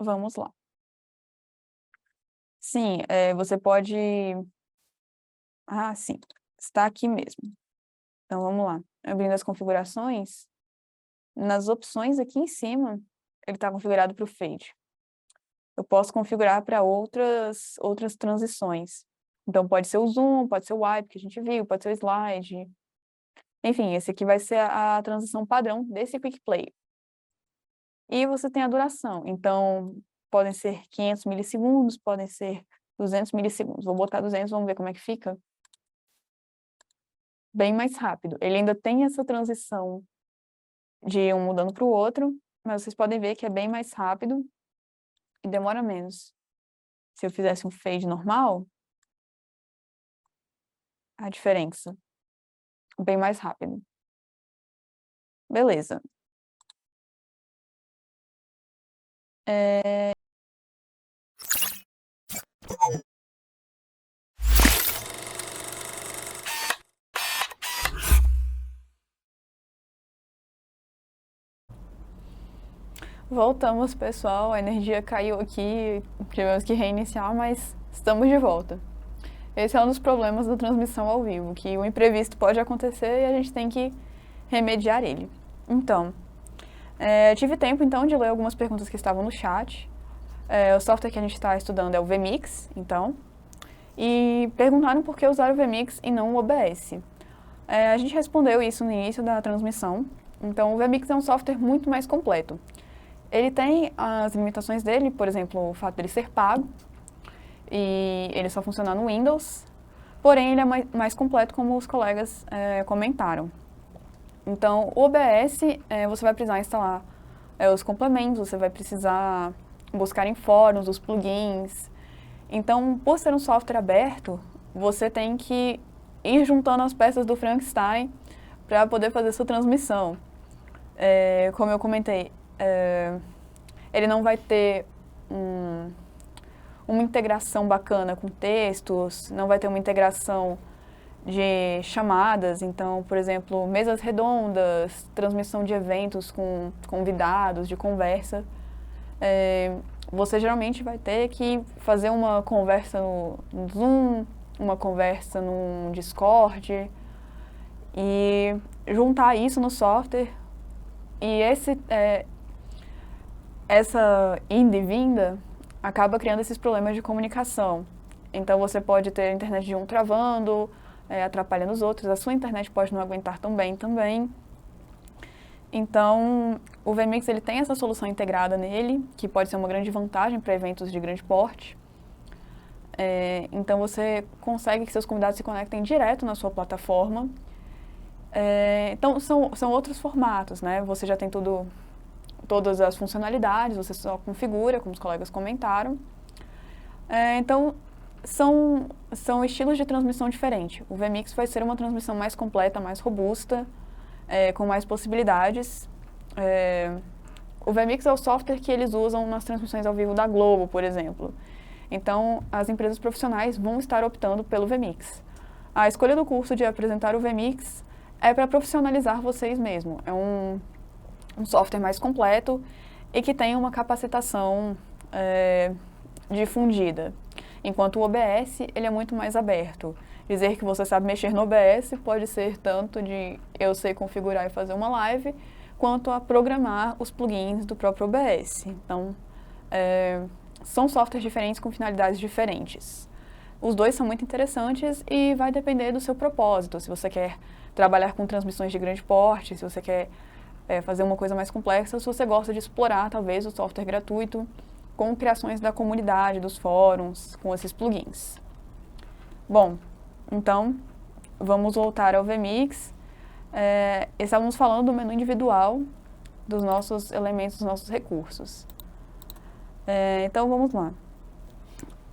Vamos lá. Sim, você pode... sim. Está aqui mesmo. Então, vamos lá. Abrindo as configurações, nas opções aqui em cima, ele está configurado para o fade. Eu posso configurar para outras transições. Então, pode ser o zoom, pode ser o wipe, que a gente viu, pode ser o slide. Enfim, esse aqui vai ser a transição padrão desse Quick Play. E você tem a duração. Então, podem ser 500 milissegundos, podem ser 200 milissegundos. Vou botar 200, vamos ver como é que fica. Bem mais rápido. Ele ainda tem essa transição de um mudando para o outro, mas vocês podem ver que é bem mais rápido e demora menos. Se eu fizesse um fade normal, a diferença, bem mais rápido. Beleza. Voltamos, pessoal. A energia caiu aqui, tivemos que reiniciar, mas estamos de volta. Esse é um dos problemas da transmissão ao vivo, que o imprevisto pode acontecer e a gente tem que remediar ele. Então, tive tempo então de ler algumas perguntas que estavam no chat. O software que a gente está estudando é o vMix, então, e perguntaram por que usar o vMix e não o OBS. A gente respondeu isso no início da transmissão. Então, o vMix é um software muito mais completo. Ele tem as limitações dele, por exemplo, o fato dele ser pago e ele só funciona no Windows, porém ele é mais completo, como os colegas comentaram. Então, o OBS, você vai precisar instalar os complementos, você vai precisar buscar em fóruns os plugins. Então, por ser um software aberto, você tem que ir juntando as peças do Frankenstein para poder fazer sua transmissão. Como eu comentei, ele não vai ter uma integração bacana com textos, não vai ter uma integração de chamadas. Então, por exemplo, mesas redondas, transmissão de eventos com convidados, de conversa. Você geralmente vai ter que fazer uma conversa no Zoom, uma conversa no Discord e juntar isso no software. E essa ida e vinda acaba criando esses problemas de comunicação. Então você pode ter a internet de um travando, atrapalhando os outros, a sua internet pode não aguentar tão bem também. Então, o vMix ele tem essa solução integrada nele, que pode ser uma grande vantagem para eventos de grande porte. Então você consegue que seus convidados se conectem direto na sua plataforma. Então são outros formatos, né? Você já tem todas as funcionalidades, você só configura, como os colegas comentaram. Então são estilos de transmissão diferentes. O vMix vai ser uma transmissão mais completa, mais robusta, com mais possibilidades. O vMix é o software que eles usam nas transmissões ao vivo da Globo, por exemplo. Então, as empresas profissionais vão estar optando pelo vMix. A escolha do curso de apresentar o vMix é para profissionalizar vocês mesmo. É um software mais completo e que tem uma capacitação difundida. Enquanto o OBS, ele é muito mais aberto. Dizer que você sabe mexer no OBS pode ser tanto de eu sei configurar e fazer uma live, quanto a programar os plugins do próprio OBS. Então, são softwares diferentes com finalidades diferentes. Os dois são muito interessantes e vai depender do seu propósito. Se você quer trabalhar com transmissões de grande porte, se você quer fazer uma coisa mais complexa, se você gosta de explorar, talvez, o software gratuito com criações da comunidade, dos fóruns, com esses plugins. Bom, então, vamos voltar ao vMix. Estávamos falando do menu individual dos nossos elementos, dos nossos recursos. Então, vamos lá.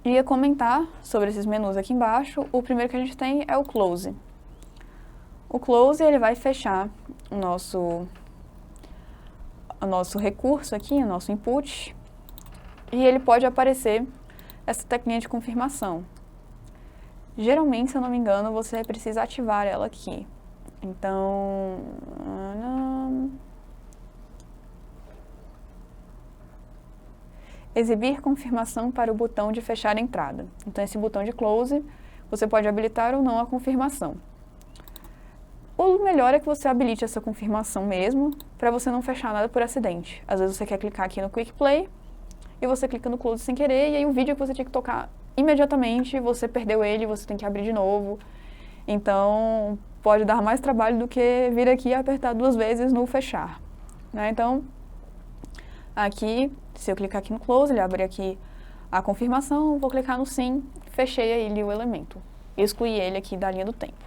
Ia comentar sobre esses menus aqui embaixo. O primeiro que a gente tem é o Close. O Close, ele vai fechar o nosso recurso aqui, o nosso input, e ele pode aparecer essa teclinha de confirmação. Geralmente, se eu não me engano, você precisa ativar ela aqui. Então, exibir confirmação para o botão de fechar a entrada. Então, esse botão de close, você pode habilitar ou não a confirmação. O melhor é que você habilite essa confirmação mesmo, para você não fechar nada por acidente. Às vezes você quer clicar aqui no Quick Play, e você clica no close sem querer, e aí o vídeo que você tinha que tocar imediatamente, você perdeu ele, você tem que abrir de novo. Então, pode dar mais trabalho do que vir aqui e apertar 2 vezes no fechar, né? Então, aqui, se eu clicar aqui no close, ele abre aqui a confirmação, vou clicar no sim, fechei aí o elemento. Excluí ele aqui da linha do tempo.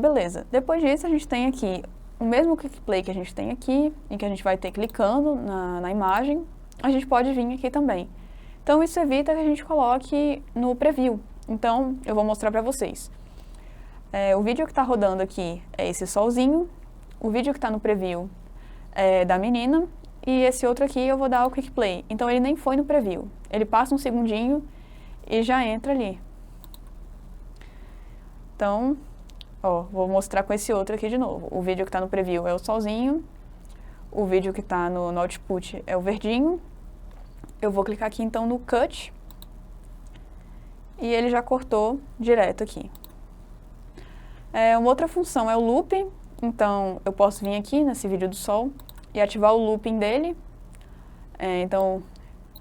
Beleza. Depois disso, a gente tem aqui o mesmo Quick Play que a gente tem aqui, em que a gente vai ter clicando na imagem, a gente pode vir aqui também. Então, isso evita que a gente coloque no preview. Então, eu vou mostrar para vocês. O vídeo que está rodando aqui é esse solzinho, o vídeo que está no preview é da menina, e esse outro aqui eu vou dar o Quick Play. Então, ele nem foi no preview. Ele passa um segundinho e já entra ali. Então, vou mostrar com esse outro aqui de novo. O vídeo que está no preview é o solzinho, o vídeo que está no output é o verdinho. Eu vou clicar aqui então no Cut. E ele já cortou direto aqui. Uma outra função é o looping. Então, eu posso vir aqui nesse vídeo do sol e ativar o looping dele. Então,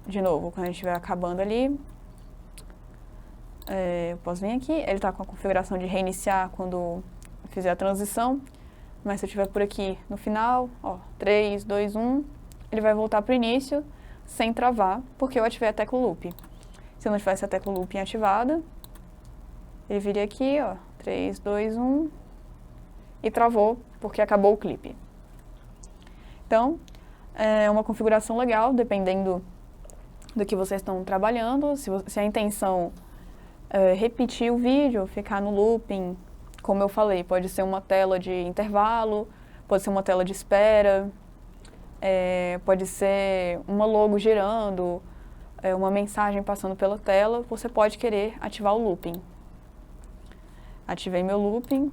de novo, quando a gente estiver acabando ali, eu posso vir aqui. Ele está com a configuração de reiniciar quando fizer a transição. Mas se eu estiver por aqui no final, ó, 3, 2, 1, ele vai voltar para o início sem travar, porque eu ativei a tecla loop. Se eu não tivesse a tecla looping ativada, ele viria aqui, ó, 3, 2, 1, e travou, porque acabou o clipe. Então, é uma configuração legal, dependendo do que vocês estão trabalhando. Se a intenção é repetir o vídeo, ficar no looping, como eu falei, pode ser uma tela de intervalo, pode ser uma tela de espera, pode ser uma logo girando, uma mensagem passando pela tela, você pode querer ativar o looping. Ativei meu looping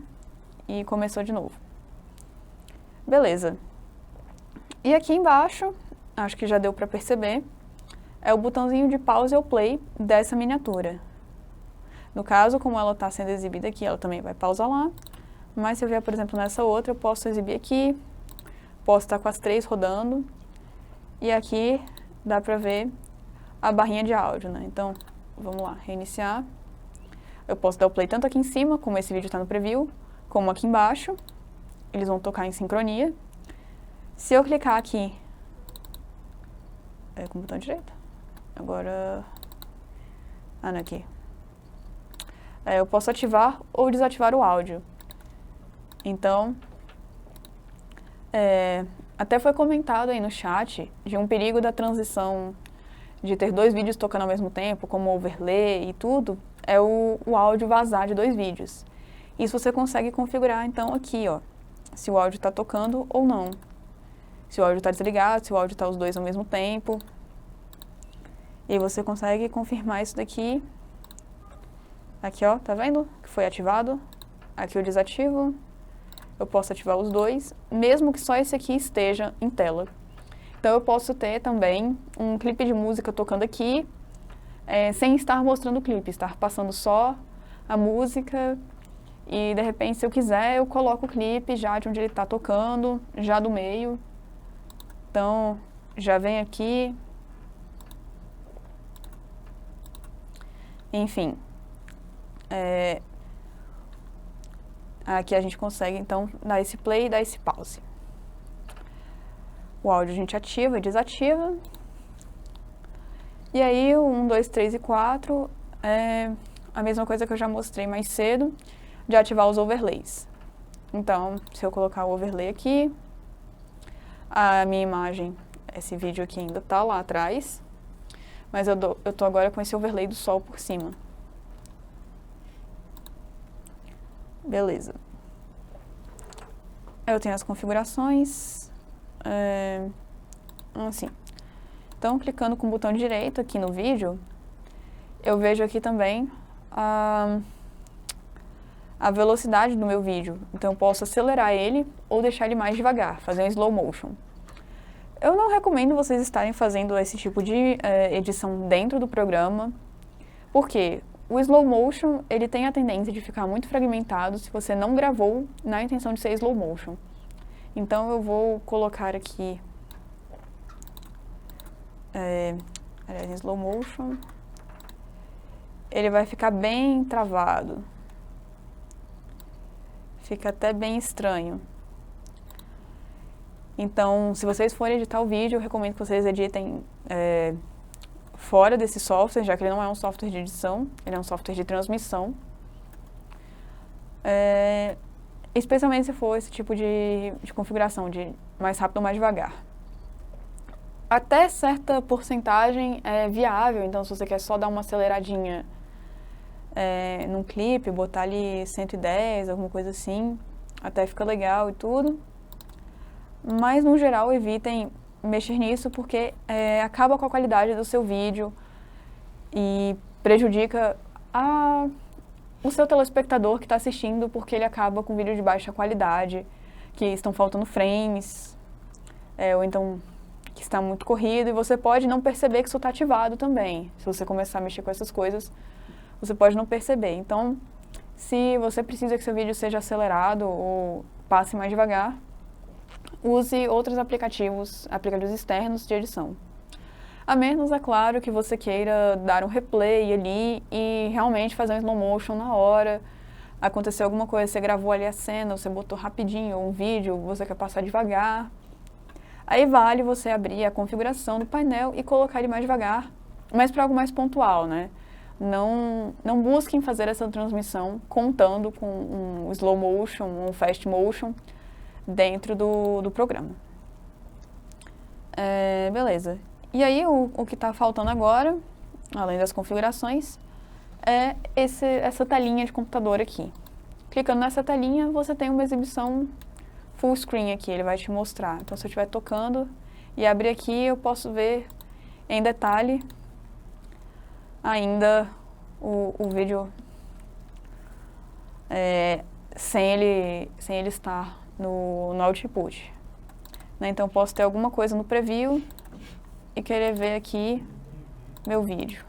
e começou de novo. Beleza. E aqui embaixo, acho que já deu para perceber, é o botãozinho de pause ou play dessa miniatura. No caso, como ela está sendo exibida aqui, ela também vai pausar lá. Mas se eu vier, por exemplo, nessa outra, eu posso exibir aqui, posso estar com as 3 rodando. E aqui dá para ver a barrinha de áudio, né? Então, vamos lá, reiniciar. Eu posso dar o play tanto aqui em cima, como esse vídeo está no preview, como aqui embaixo. Eles vão tocar em sincronia. Se eu clicar aqui, com o botão direito, agora, não, aqui. Eu posso ativar ou desativar o áudio. Então, até foi comentado aí no chat de um perigo da transição de ter 2 vídeos tocando ao mesmo tempo, como overlay e tudo, é o áudio vazar de 2 vídeos. Isso você consegue configurar, então, aqui, ó, se o áudio está tocando ou não. Se o áudio está desligado, se o áudio está os 2 ao mesmo tempo. E aí você consegue confirmar isso daqui. Aqui, ó, tá vendo? Que foi ativado. Aqui eu desativo. Eu posso ativar os 2, mesmo que só esse aqui esteja em tela. Então eu posso ter também um clipe de música tocando aqui, sem estar mostrando o clipe, estar passando só a música e de repente, se eu quiser, eu coloco o clipe já de onde ele está tocando, já do meio. Então, já vem aqui. Enfim. Aqui a gente consegue, então, dar esse play e dar esse pause. O áudio a gente ativa e desativa. E aí, o 1, 2, 3 e 4 é a mesma coisa que eu já mostrei mais cedo, de ativar os overlays. Então, se eu colocar o overlay aqui, a minha imagem, esse vídeo aqui ainda tá lá atrás, mas eu tô agora com esse overlay do sol por cima. Beleza. Eu tenho as configurações, assim. Então, clicando com o botão direito aqui no vídeo, eu vejo aqui também a velocidade do meu vídeo. Então, eu posso acelerar ele ou deixar ele mais devagar, fazer um slow motion. Eu não recomendo vocês estarem fazendo esse tipo de edição dentro do programa, porque o slow motion, ele tem a tendência de ficar muito fragmentado se você não gravou na intenção de ser slow motion. Então, eu vou colocar aqui, em slow motion, ele vai ficar bem travado. Fica até bem estranho. Então, se vocês forem editar o vídeo, eu recomendo que vocês editem fora desse software, já que ele não é um software de edição, ele é um software de transmissão. Especialmente se for esse tipo de configuração, de mais rápido ou mais devagar. Até certa porcentagem é viável, então se você quer só dar uma aceleradinha num clipe, botar ali 110, alguma coisa assim, até fica legal e tudo. Mas, no geral, evitem mexer nisso porque acaba com a qualidade do seu vídeo e prejudica o seu telespectador que está assistindo, porque ele acaba com vídeo de baixa qualidade, que estão faltando frames, ou então que está muito corrido, e você pode não perceber que isso está ativado também. Se você começar a mexer com essas coisas, você pode não perceber. Então, se você precisa que seu vídeo seja acelerado ou passe mais devagar, use outros aplicativos externos de edição. A menos, é claro, que você queira dar um replay ali e realmente fazer um slow motion na hora. Aconteceu alguma coisa, você gravou ali a cena, você botou rapidinho um vídeo, você quer passar devagar. Aí vale você abrir a configuração do painel e colocar ele mais devagar, mas para algo mais pontual, né? Não busquem fazer essa transmissão contando com um slow motion, um fast motion dentro do programa. Beleza. E aí o que está faltando agora, além das configurações, é essa telinha de computador aqui. Clicando nessa telinha, você tem uma exibição full screen aqui, ele vai te mostrar. Então, se eu estiver tocando e abrir aqui, eu posso ver em detalhe ainda o vídeo sem ele estar no output. Né? Então, posso ter alguma coisa no preview e querer ver aqui meu vídeo.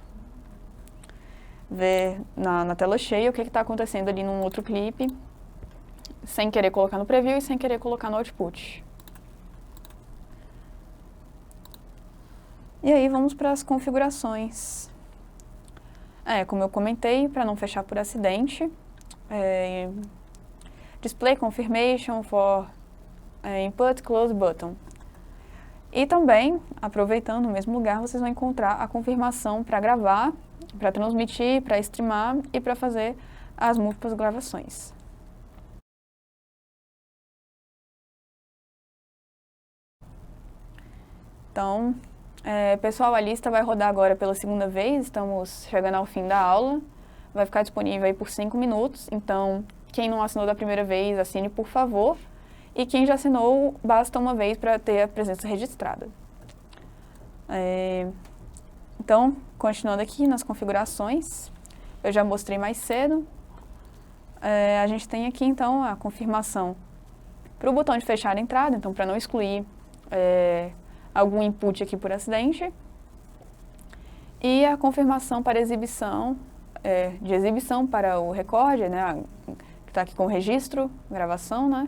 Ver na tela cheia o que está acontecendo ali num outro clipe, sem querer colocar no preview e sem querer colocar no output. E aí vamos para as configurações. Como eu comentei, para não fechar por acidente, Display Confirmation for Input Close Button. E também, aproveitando no mesmo lugar, vocês vão encontrar a confirmação para gravar, para transmitir, para streamar e para fazer as múltiplas gravações. Então, pessoal, a lista vai rodar agora pela segunda vez, estamos chegando ao fim da aula. Vai ficar disponível aí por 5 minutos, então quem não assinou da primeira vez, assine por favor. E quem já assinou, basta uma vez para ter a presença registrada. Então, continuando aqui nas configurações, eu já mostrei mais cedo. A gente tem aqui, então, a confirmação para o botão de fechar a entrada, então, para não excluir algum input aqui por acidente. E a confirmação para exibição, de exibição para o recorde, né, que está aqui com o registro, gravação, né?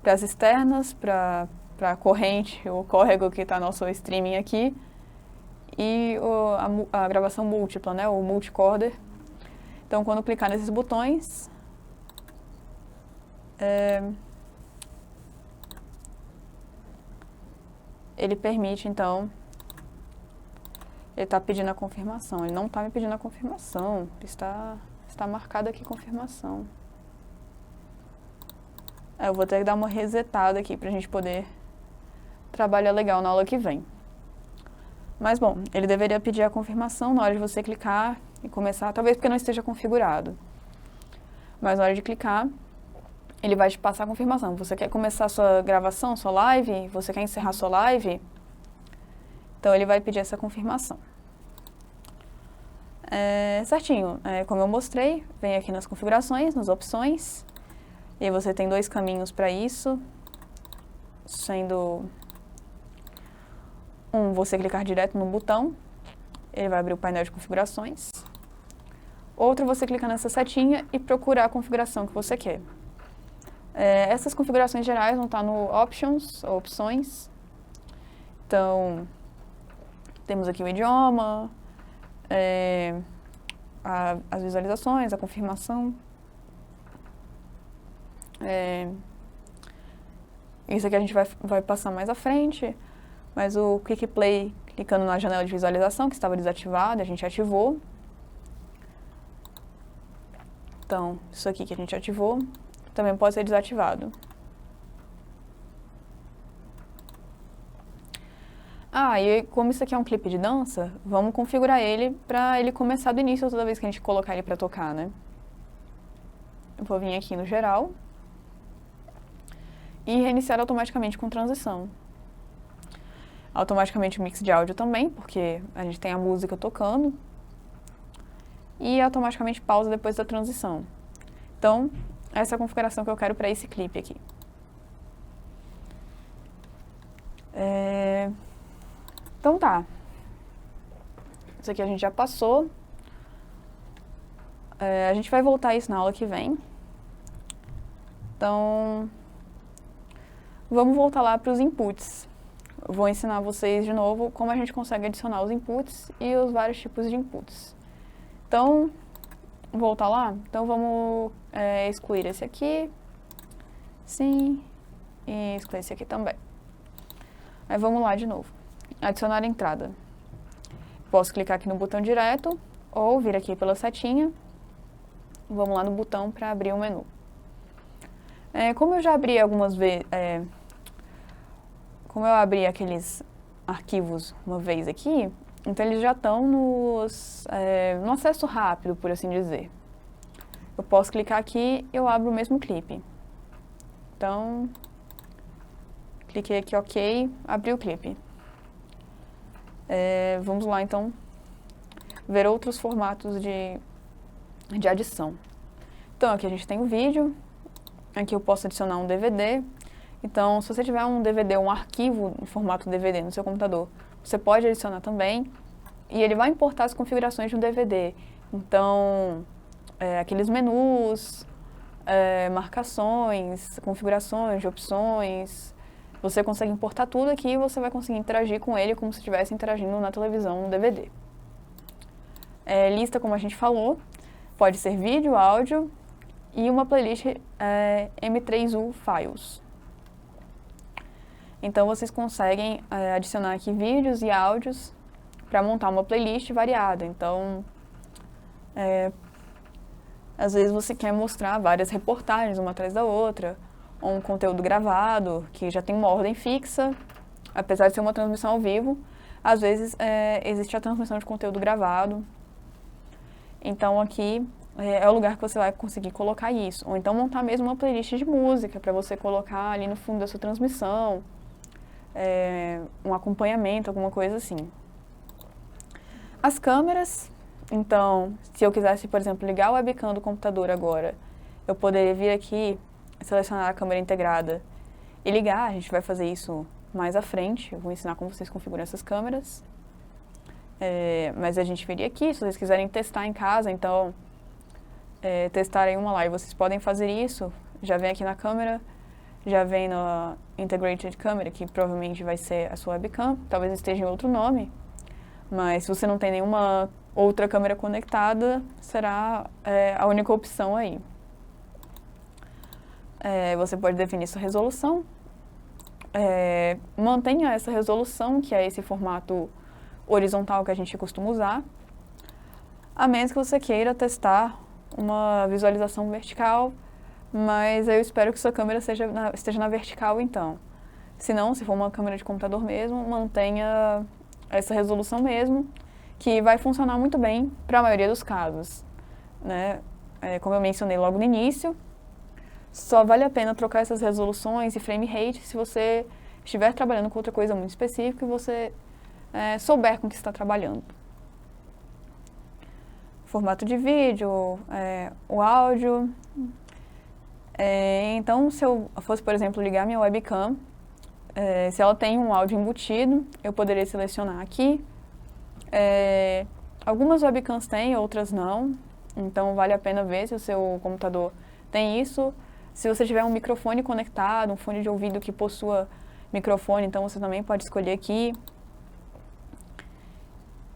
Para as externas, para a corrente, o córrego que está nosso streaming aqui, e a gravação múltipla, né, o multicorder. Então, quando clicar nesses botões, ele permite, então, ele está pedindo a confirmação. Ele não está me pedindo a confirmação, está marcado aqui confirmação. Eu vou ter que dar uma resetada aqui pra gente poder trabalhar legal na aula que vem. Mas, bom, ele deveria pedir a confirmação na hora de você clicar e começar, talvez porque não esteja configurado. Mas na hora de clicar, ele vai te passar a confirmação. Você quer começar sua gravação, sua live? Você quer encerrar sua live? Então, ele vai pedir essa confirmação. Certinho, como eu mostrei, vem aqui nas configurações, nas opções. E aí você tem 2 caminhos para isso, sendo você clicar direto no botão, ele vai abrir o painel de configurações. Outro, você clicar nessa setinha e procurar a configuração que você quer. Essas configurações gerais vão estar no Options, ou Opções. Então, temos aqui o idioma, as visualizações, a confirmação. Isso aqui a gente vai passar mais à frente, mas o Quick Play, clicando na janela de visualização, que estava desativada, a gente ativou. Então, isso aqui que a gente ativou, também pode ser desativado. E como isso aqui é um clipe de dança, vamos configurar ele para ele começar do início toda vez que a gente colocar ele para tocar, né? Eu vou vir aqui no geral e reiniciar automaticamente com transição. Automaticamente o mix de áudio também, porque a gente tem a música tocando. E automaticamente pausa depois da transição. Então, essa é a configuração que eu quero para esse clipe aqui. Então tá. Isso aqui a gente já passou. A gente vai voltar a isso na aula que vem. Então, vamos voltar lá para os inputs. Eu vou ensinar vocês de novo como a gente consegue adicionar os inputs e os vários tipos de inputs. Então, voltar lá? Então, vamos excluir esse aqui. Sim. E excluir esse aqui também. Aí, vamos lá de novo. Adicionar entrada. Posso clicar aqui no botão direto ou vir aqui pela setinha. Vamos lá no botão para abrir o menu. Como eu já abri algumas vezes, como eu abri aqueles arquivos uma vez aqui, então eles já estão no acesso rápido, por assim dizer. Eu posso clicar aqui e eu abro o mesmo clipe. Então, cliquei aqui OK, abri o clipe. Vamos lá então ver outros formatos de adição. Então aqui a gente tem o vídeo, aqui eu posso adicionar um DVD. Então, se você tiver um DVD, um arquivo em formato DVD no seu computador, você pode adicionar também, e ele vai importar as configurações de um DVD. Então, aqueles menus, marcações, configurações de opções, você consegue importar tudo aqui e você vai conseguir interagir com ele como se estivesse interagindo na televisão no DVD. Lista, como a gente falou, pode ser vídeo, áudio e uma playlist M3U Files. Então, vocês conseguem adicionar aqui vídeos e áudios para montar uma playlist variada. Então, às vezes você quer mostrar várias reportagens uma atrás da outra, ou um conteúdo gravado, que já tem uma ordem fixa, apesar de ser uma transmissão ao vivo, às vezes existe a transmissão de conteúdo gravado. Então, aqui é o lugar que você vai conseguir colocar isso. Ou então montar mesmo uma playlist de música para você colocar ali no fundo da sua transmissão, um acompanhamento, alguma coisa assim. As câmeras, então, se eu quisesse, por exemplo, ligar o webcam do computador agora, eu poderia vir aqui, selecionar a câmera integrada e ligar. A gente vai fazer isso mais à frente, eu vou ensinar como vocês configuram essas câmeras. Mas a gente viria aqui, se vocês quiserem testar em casa, então, testarem uma live, vocês podem fazer isso, já vem aqui na câmera, já vem na Integrated Camera, que provavelmente vai ser a sua webcam, talvez esteja em outro nome, mas se você não tem nenhuma outra câmera conectada, será a única opção aí. Você pode definir sua resolução, mantenha essa resolução, que é esse formato horizontal que a gente costuma usar, a menos que você queira testar uma visualização vertical, mas eu espero que sua câmera esteja na vertical então. Se não, se for uma câmera de computador mesmo, mantenha essa resolução mesmo, que vai funcionar muito bem para a maioria dos casos, né? Como eu mencionei logo no início, só vale a pena trocar essas resoluções e frame rate se você estiver trabalhando com outra coisa muito específica e você souber com o que está trabalhando. Formato de vídeo, o áudio. Então, se eu fosse, por exemplo, ligar minha webcam, se ela tem um áudio embutido, eu poderia selecionar aqui. Algumas webcams têm, outras não. Então, vale a pena ver se o seu computador tem isso. Se você tiver um microfone conectado, um fone de ouvido que possua microfone, então você também pode escolher aqui.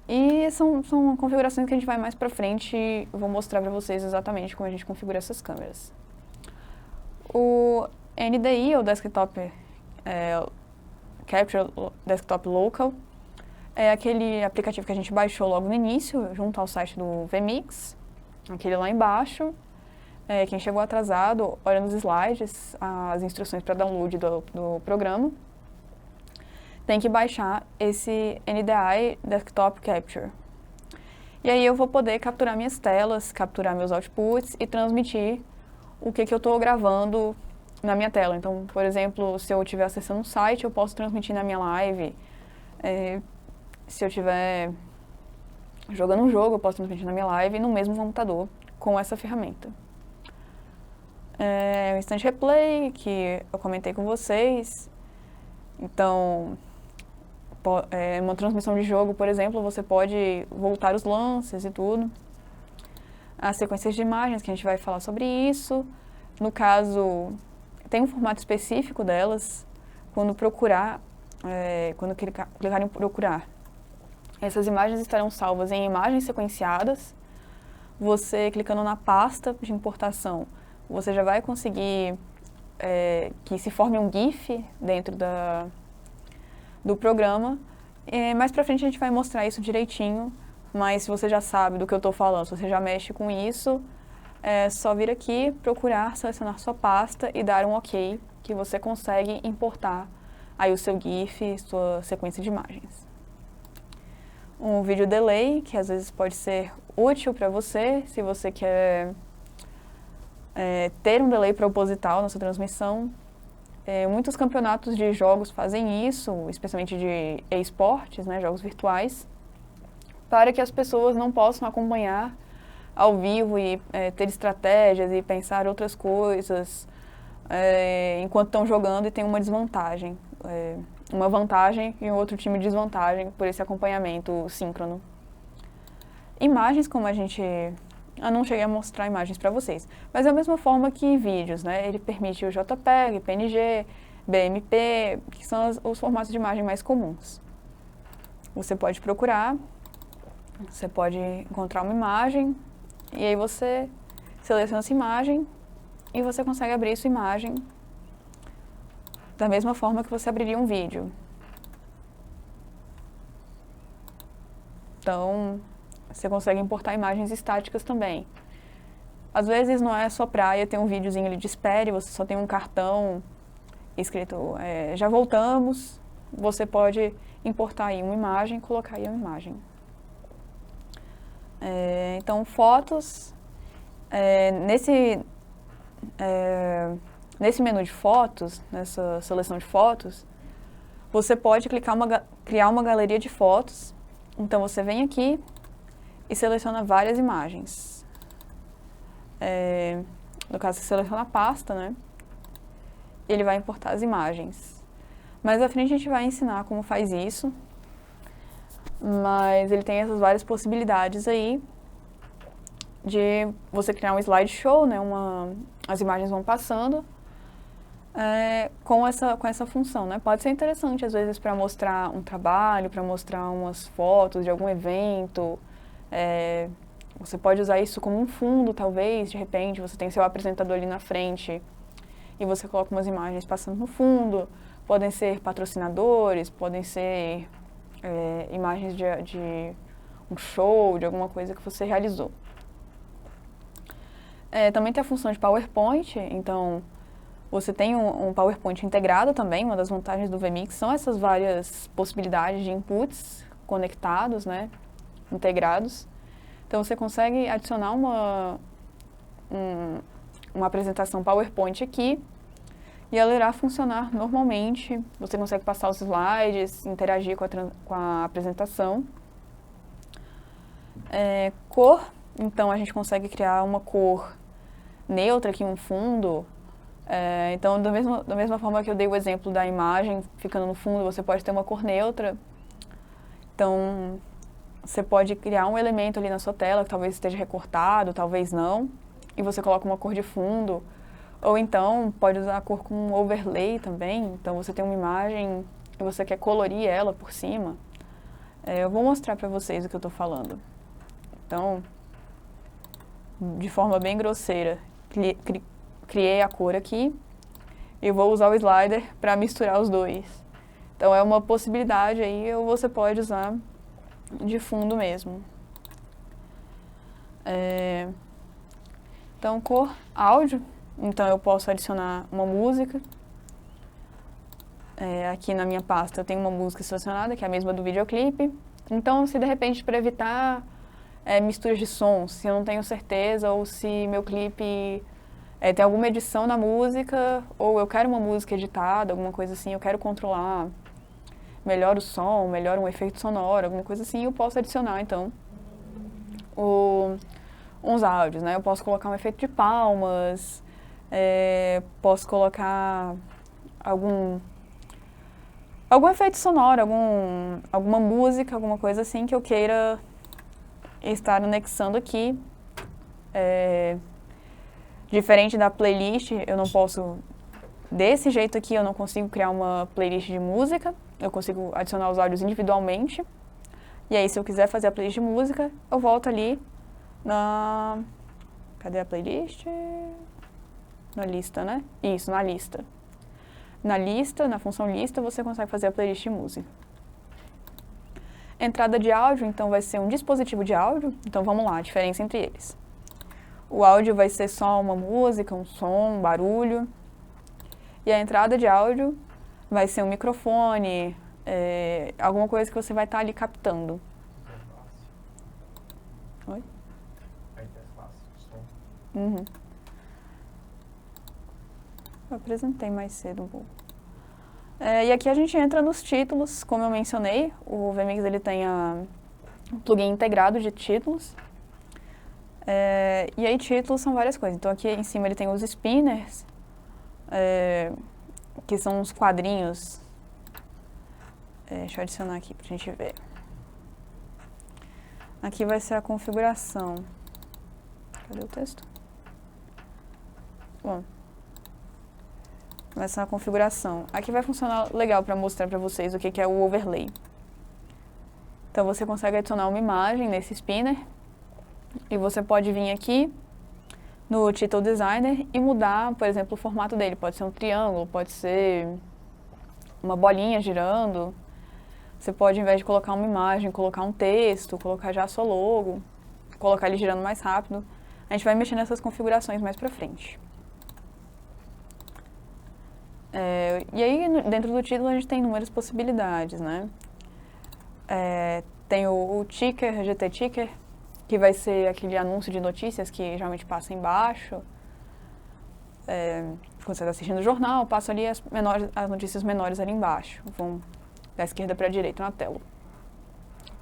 E são configurações que a gente vai mais pra frente, eu vou mostrar pra vocês exatamente como a gente configura essas câmeras. O NDI, ou Desktop Capture Desktop Local, é aquele aplicativo que a gente baixou logo no início, junto ao site do vMix, aquele lá embaixo. Quem chegou atrasado, olha nos slides, as instruções para download do programa. Tem que baixar esse NDI Desktop Capture. E aí eu vou poder capturar minhas telas, capturar meus outputs e transmitir o que eu estou gravando na minha tela. Então, por exemplo, se eu estiver acessando um site, eu posso transmitir na minha live. Se eu estiver jogando um jogo, eu posso transmitir na minha live no mesmo computador com essa ferramenta. O Instant Replay, que eu comentei com vocês. Então, Uma transmissão de jogo, por exemplo, você pode voltar os lances e tudo. As sequências de imagens, que a gente vai falar sobre isso. No caso, tem um formato específico delas. Quando clicar em procurar, essas imagens estarão salvas em imagens sequenciadas. Você clicando na pasta de importação, você já vai conseguir que se forme um GIF dentro do programa. Mais pra frente a gente vai mostrar isso direitinho, mas se você já sabe do que eu estou falando, se você já mexe com isso, é só vir aqui, procurar, selecionar sua pasta e dar um OK, que você consegue importar aí o seu GIF, sua sequência de imagens. Um vídeo delay, que às vezes pode ser útil para você, se você quer ter um delay proposital na sua transmissão. Muitos campeonatos de jogos fazem isso, especialmente de esportes, né, jogos virtuais, para que as pessoas não possam acompanhar ao vivo e ter estratégias e pensar outras coisas enquanto estão jogando e tem uma desvantagem. Uma vantagem e um outro time desvantagem por esse acompanhamento síncrono. Imagens, como eu não cheguei a mostrar imagens para vocês, mas é da mesma forma que vídeos, né? Ele permite o JPEG, PNG, BMP, que são os formatos de imagem mais comuns. Você pode procurar, você pode encontrar uma imagem, e aí você seleciona essa imagem e você consegue abrir sua imagem da mesma forma que você abriria um vídeo. Então, você consegue importar imagens estáticas também. Às vezes não é sua praia, tem um videozinho ali de espere, você só tem um cartão escrito já voltamos, você pode importar aí uma imagem e colocar aí uma imagem. Então, fotos, nesse menu de fotos, nessa seleção de fotos, você pode criar uma galeria de fotos. Então, você vem aqui e seleciona várias imagens. No caso, você seleciona a pasta, né? E ele vai importar as imagens. Mais à frente a gente vai ensinar como faz isso. Mas ele tem essas várias possibilidades aí de você criar um slideshow, né? As imagens vão passando com essa função, né? Pode ser interessante, às vezes, para mostrar um trabalho, para mostrar umas fotos de algum evento. Você pode usar isso como um fundo, talvez, de repente, você tem seu apresentador ali na frente e você coloca umas imagens passando no fundo. Podem ser patrocinadores, podem ser imagens de um show, de alguma coisa que você realizou. Também tem a função de PowerPoint, então você tem um PowerPoint integrado também. Uma das vantagens do vMix são essas várias possibilidades de inputs conectados, né, integrados. Então você consegue adicionar uma apresentação PowerPoint aqui e ela irá funcionar normalmente. Você consegue passar os slides, interagir com a apresentação. Cor, então a gente consegue criar uma cor neutra aqui, um fundo. Então, da mesma forma que eu dei o exemplo da imagem ficando no fundo, você pode ter uma cor neutra. Então, você pode criar um elemento ali na sua tela que talvez esteja recortado, talvez não, e você coloca uma cor de fundo. Ou então, pode usar a cor com overlay também. Então, você tem uma imagem e você quer colorir ela por cima. Eu vou mostrar para vocês o que eu estou falando. Então, de forma bem grosseira, criei a cor aqui e vou usar o slider para misturar os dois. Então, é uma possibilidade aí, ou você pode usar de fundo mesmo. Então, cor, áudio. Então, eu posso adicionar uma música. Aqui na minha pasta eu tenho uma música selecionada, que é a mesma do videoclipe. Então, se de repente, para evitar misturas de sons, se eu não tenho certeza, ou se meu clipe tem alguma edição na música, ou eu quero uma música editada, alguma coisa assim, eu quero controlar melhor o som, melhor um efeito sonoro, alguma coisa assim, eu posso adicionar, então, uns áudios, né? Eu posso colocar um efeito de palmas, posso colocar algum efeito sonoro, alguma música, alguma coisa assim que eu queira estar anexando aqui. Diferente da playlist, eu não posso, desse jeito aqui, eu não consigo criar uma playlist de música, eu consigo adicionar os áudios individualmente. E aí, se eu quiser fazer a playlist de música, eu volto ali na... Cadê a playlist? Na lista, né? Isso, na lista. Na lista, na função lista, você consegue fazer a playlist de música. Entrada de áudio, então, vai ser um dispositivo de áudio. Então, vamos lá, a diferença entre eles. O áudio vai ser só uma música, um som, um barulho. E a entrada de áudio vai ser um microfone, alguma coisa que você vai estar ali captando. Oi? A interface, o som. Uhum. Eu apresentei mais cedo um pouco. E aqui a gente entra nos títulos, como eu mencionei, o vMix ele tem um plugin integrado de títulos. E aí títulos são várias coisas. Então aqui em cima ele tem os spinners, que são uns quadrinhos. Deixa eu adicionar aqui pra gente ver. Aqui vai ser a configuração. Cadê o texto? Bom, vai ser a configuração. Aqui vai funcionar legal para mostrar para vocês o que é o overlay. Então você consegue adicionar uma imagem nesse spinner e você pode vir aqui no Title Designer e mudar, por exemplo, o formato dele. Pode ser um triângulo, pode ser uma bolinha girando. Você pode, ao invés de colocar uma imagem, colocar um texto, colocar já a sua logo, colocar ele girando mais rápido. A gente vai mexer nessas configurações mais pra frente. E aí, dentro do título, a gente tem inúmeras possibilidades, né? Tem o ticker, GT Ticker, que vai ser aquele anúncio de notícias que geralmente passa embaixo. Quando você está assistindo o jornal, passa ali as notícias menores ali embaixo. Vão da esquerda para a direita na tela.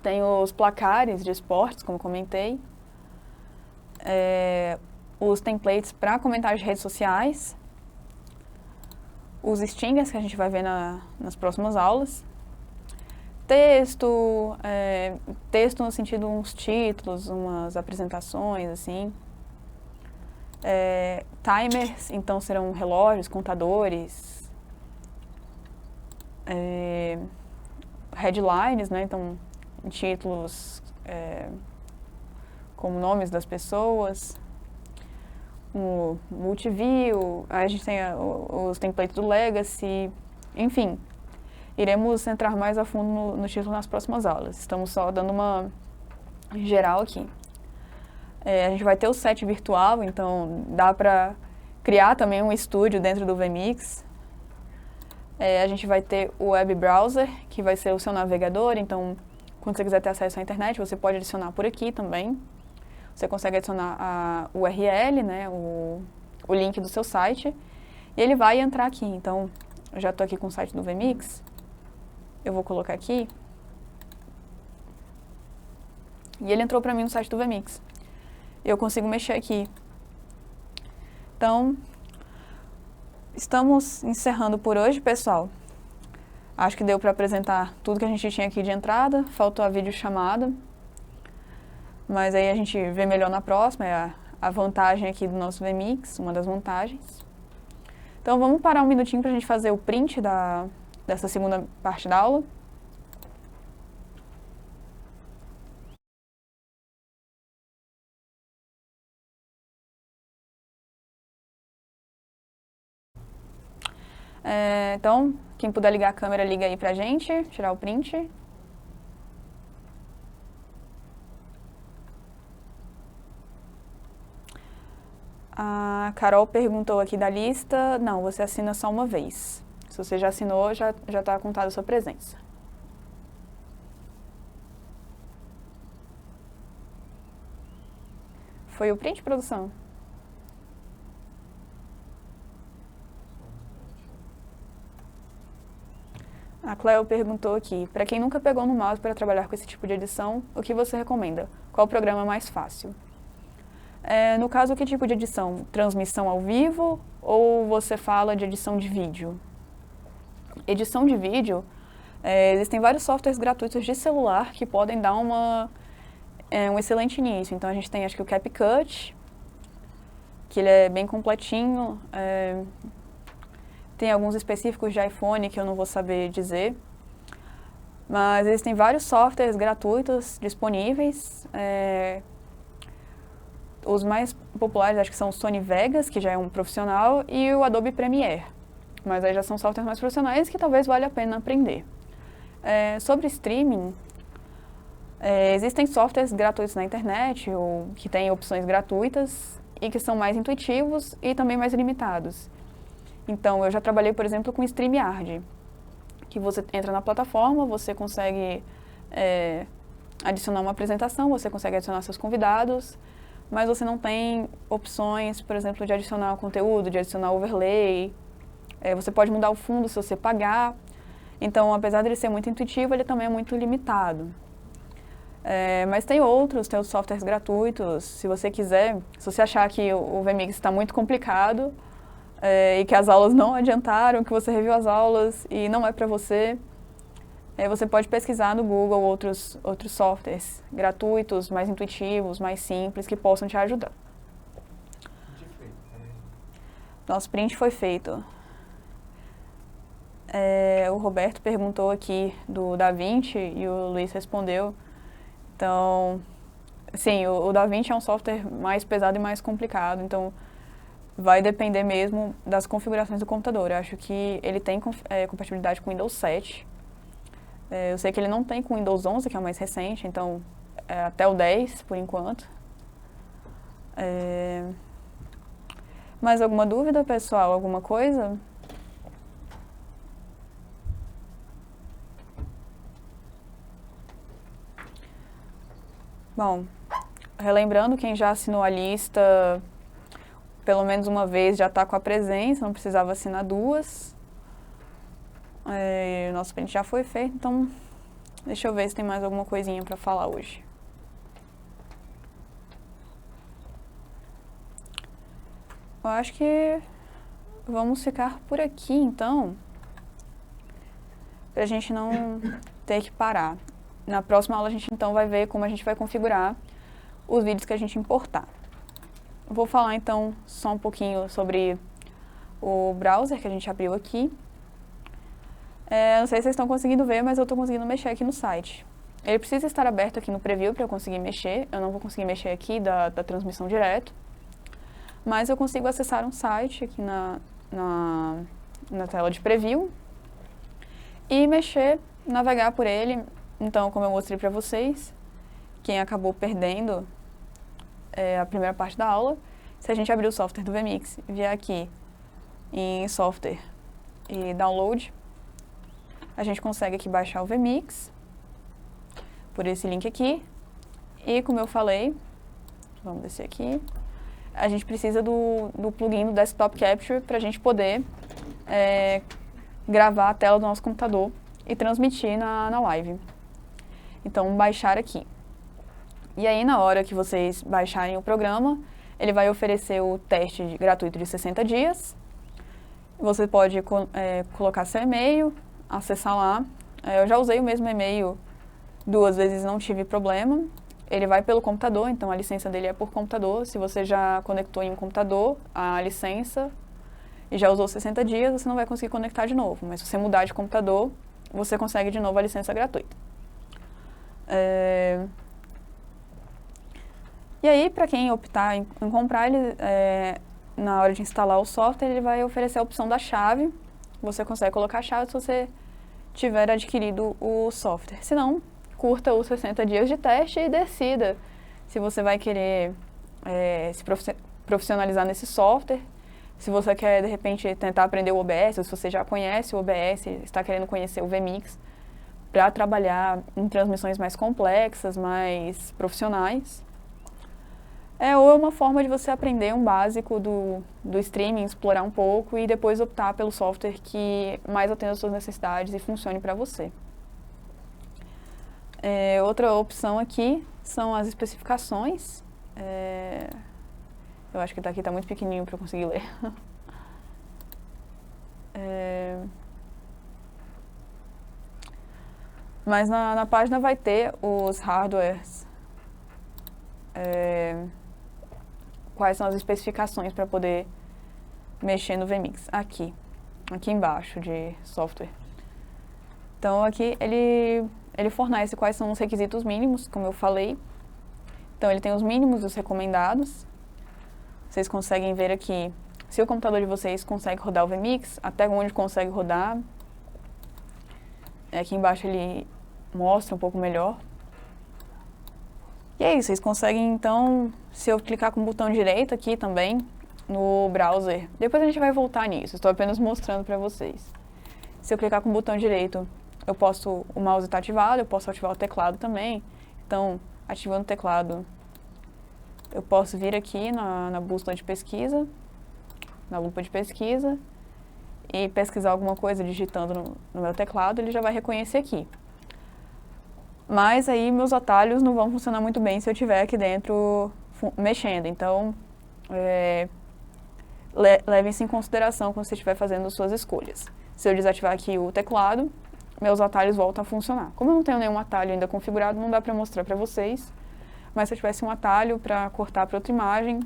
Tem os placares de esportes, como comentei. Os templates para comentários de redes sociais. Os stingers, que a gente vai ver nas próximas aulas. Texto no sentido uns títulos, umas apresentações, assim. Timers, então serão relógios, contadores. Headlines, né? Então, títulos como nomes das pessoas. O Multiview, aí a gente tem os templates do Legacy, enfim. Iremos entrar mais a fundo no título nas próximas aulas. Estamos só dando uma geral aqui. A gente vai ter o set virtual, então dá para criar também um estúdio dentro do vMix. A gente vai ter o web browser, que vai ser o seu navegador, então quando você quiser ter acesso à internet, você pode adicionar por aqui também. Você consegue adicionar a URL, né, o link do seu site, e ele vai entrar aqui. Então, eu já estou aqui com o site do vMix. Eu vou colocar aqui. E ele entrou para mim no site do vMix. Eu consigo mexer aqui. Então, estamos encerrando por hoje, pessoal. Acho que deu para apresentar tudo que a gente tinha aqui de entrada. Faltou a videochamada. Mas aí a gente vê melhor na próxima. É a vantagem aqui do nosso vMix, uma das vantagens. Então, vamos parar um minutinho para a gente fazer o print dessa segunda parte da aula. Então, quem puder ligar a câmera, liga aí pra gente, tirar o print. A Carol perguntou aqui da lista. Não, você assina só uma vez. Se você já assinou, já está contada a sua presença. Foi o print, produção? A Cleo perguntou aqui, para quem nunca pegou no mouse para trabalhar com esse tipo de edição, o que você recomenda? Qual o programa mais fácil? No caso, que tipo de edição? Transmissão ao vivo ou você fala de edição de vídeo? Edição de vídeo Existem vários softwares gratuitos de celular que podem dar um excelente início. Então, a gente tem, acho que o CapCut, que ele é bem completinho. Tem alguns específicos de iPhone que eu não vou saber dizer. Mas existem vários softwares gratuitos disponíveis. Os mais populares acho que são o Sony Vegas, que já é um profissional, e o Adobe Premiere. Mas aí já são softwares mais profissionais que talvez valha a pena aprender. Sobre streaming, existem softwares gratuitos na internet, ou que têm opções gratuitas e que são mais intuitivos e também mais limitados. Então, eu já trabalhei, por exemplo, com StreamYard, que você entra na plataforma, você consegue adicionar uma apresentação, você consegue adicionar seus convidados, mas você não tem opções, por exemplo, de adicionar conteúdo, de adicionar overlay. Você pode mudar o fundo se você pagar. Então, apesar de ele ser muito intuitivo, ele também é muito limitado. Mas tem outros softwares gratuitos. Se você quiser, se você achar que o VMix está muito complicado e que as aulas não adiantaram, que você reviu as aulas e não é para você, você pode pesquisar no Google outros softwares gratuitos, mais intuitivos, mais simples, que possam te ajudar. Nosso print foi feito. O Roberto perguntou aqui do DaVinci e o Luiz respondeu. Então, sim, o DaVinci é um software mais pesado e mais complicado, então vai depender mesmo das configurações do computador. Eu acho que ele tem compatibilidade com Windows 7. Eu sei que ele não tem com Windows 11, que é o mais recente, então até o 10 por enquanto. Mais alguma dúvida, pessoal? Alguma coisa? Bom, relembrando, quem já assinou a lista pelo menos uma vez já está com a presença, não precisava assinar duas. O nosso print já foi feito, então deixa eu ver se tem mais alguma coisinha para falar hoje. Eu acho que vamos ficar por aqui, então, para a gente não ter que parar. Na próxima aula a gente então vai ver como a gente vai configurar os vídeos que a gente importar. Eu vou falar então só um pouquinho sobre o browser que a gente abriu aqui. Não sei se vocês estão conseguindo ver, mas eu estou conseguindo mexer aqui no site. Ele precisa estar aberto aqui no preview para eu conseguir mexer. Eu não vou conseguir mexer aqui da transmissão direto. Mas eu consigo acessar um site aqui na tela de preview e mexer, navegar por ele. Então, como eu mostrei para vocês, quem acabou perdendo a primeira parte da aula, se a gente abrir o software do VMix e vier aqui em software e download, a gente consegue aqui baixar o VMix por esse link aqui. E como eu falei, vamos descer aqui, a gente precisa do plugin do Desktop Capture para a gente poder gravar a tela do nosso computador e transmitir na live. Então, baixar aqui. E aí, na hora que vocês baixarem o programa, ele vai oferecer o teste gratuito de 60 dias. Você pode colocar seu e-mail, acessar lá. Eu já usei o mesmo e-mail 2 vezes, não tive problema. Ele vai pelo computador, então a licença dele é por computador. Se você já conectou em um computador a licença e já usou 60 dias, você não vai conseguir conectar de novo. Mas se você mudar de computador, você consegue de novo a licença gratuita. E aí, para quem optar em comprar, ele, na hora de instalar o software, ele vai oferecer a opção da chave. Você consegue colocar a chave se você tiver adquirido o software. Se não, curta os 60 dias de teste e decida se você vai querer se profissionalizar nesse software, se você quer, de repente, tentar aprender o OBS, ou se você já conhece o OBS, está querendo conhecer o VMix, para trabalhar em transmissões mais complexas, mais profissionais. Ou é uma forma de você aprender um básico do streaming, explorar um pouco e depois optar pelo software que mais atenda às suas necessidades e funcione para você. Outra opção aqui são as especificações. Eu acho que daqui está muito pequenininho para eu conseguir ler. Mas na página vai ter os hardwares, quais são as especificações para poder mexer no vMix. Aqui embaixo de software. Então aqui ele fornece quais são os requisitos mínimos, como eu falei. Então ele tem os mínimos e os recomendados. Vocês conseguem ver aqui se o computador de vocês consegue rodar o vMix, até onde consegue rodar. Aqui embaixo ele mostra um pouco melhor. E é isso, vocês conseguem então, se eu clicar com o botão direito aqui também, no browser, depois a gente vai voltar nisso, estou apenas mostrando para vocês. Se eu clicar com o botão direito, o mouse está ativado, eu posso ativar o teclado também. Então, ativando o teclado, eu posso vir aqui na bússola de pesquisa, na lupa de pesquisa, e pesquisar alguma coisa digitando no meu teclado, ele já vai reconhecer aqui. Mas aí meus atalhos não vão funcionar muito bem se eu estiver aqui dentro mexendo. Então, leve isso em consideração quando você estiver fazendo suas escolhas. Se eu desativar aqui o teclado, meus atalhos voltam a funcionar. Como eu não tenho nenhum atalho ainda configurado, não dá para mostrar para vocês. Mas se eu tivesse um atalho para cortar para outra imagem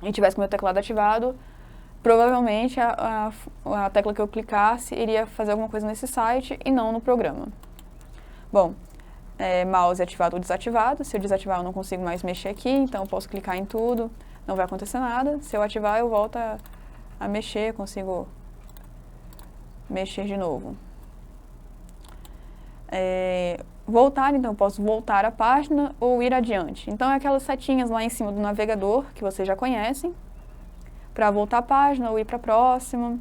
e tivesse com o meu teclado ativado, provavelmente a tecla que eu clicasse iria fazer alguma coisa nesse site e não no programa. Bom, mouse ativado ou desativado. Se eu desativar, eu não consigo mais mexer aqui, então eu posso clicar em tudo, não vai acontecer nada. Se eu ativar, eu volto a mexer, consigo mexer de novo. Voltar, então eu posso voltar à página ou ir adiante. Então é aquelas setinhas lá em cima do navegador, que vocês já conhecem, para voltar à página ou ir para a próxima.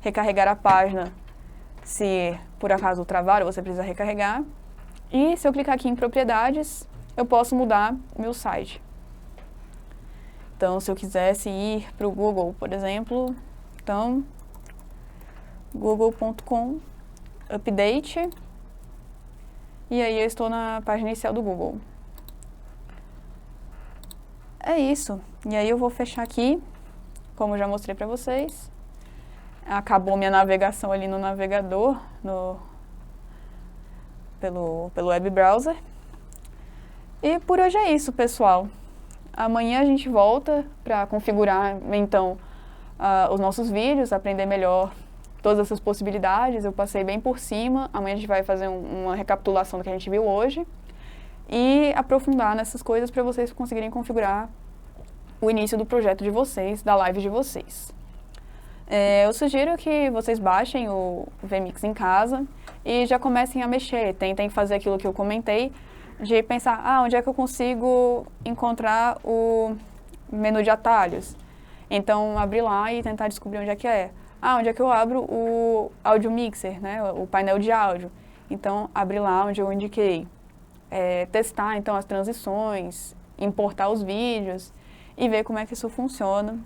Recarregar a página, se por acaso travar, você precisa recarregar. E se eu clicar aqui em propriedades, eu posso mudar o meu site. Então, se eu quisesse ir para o Google, por exemplo, então, google.com, update, e aí eu estou na página inicial do Google. É isso. E aí eu vou fechar aqui, como eu já mostrei para vocês. Acabou minha navegação ali no navegador, pelo web browser. E por hoje é isso, pessoal. Amanhã a gente volta para configurar, então, os nossos vídeos, aprender melhor todas essas possibilidades. Eu passei bem por cima. Amanhã a gente vai fazer uma recapitulação do que a gente viu hoje e aprofundar nessas coisas para vocês conseguirem configurar o início do projeto de vocês, da live de vocês. Eu sugiro que vocês baixem o vMix em casa e já comecem a mexer. Tentem fazer aquilo que eu comentei, de pensar, onde é que eu consigo encontrar o menu de atalhos? Então, abrir lá e tentar descobrir onde é que é. Onde é que eu abro o Audio Mixer, né? O painel de áudio. Então, abrir lá onde eu indiquei. Testar, então, as transições, importar os vídeos e ver como é que isso funciona.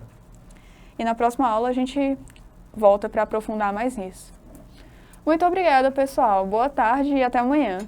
E na próxima aula a gente volta para aprofundar mais nisso. Muito obrigada, pessoal. Boa tarde e até amanhã.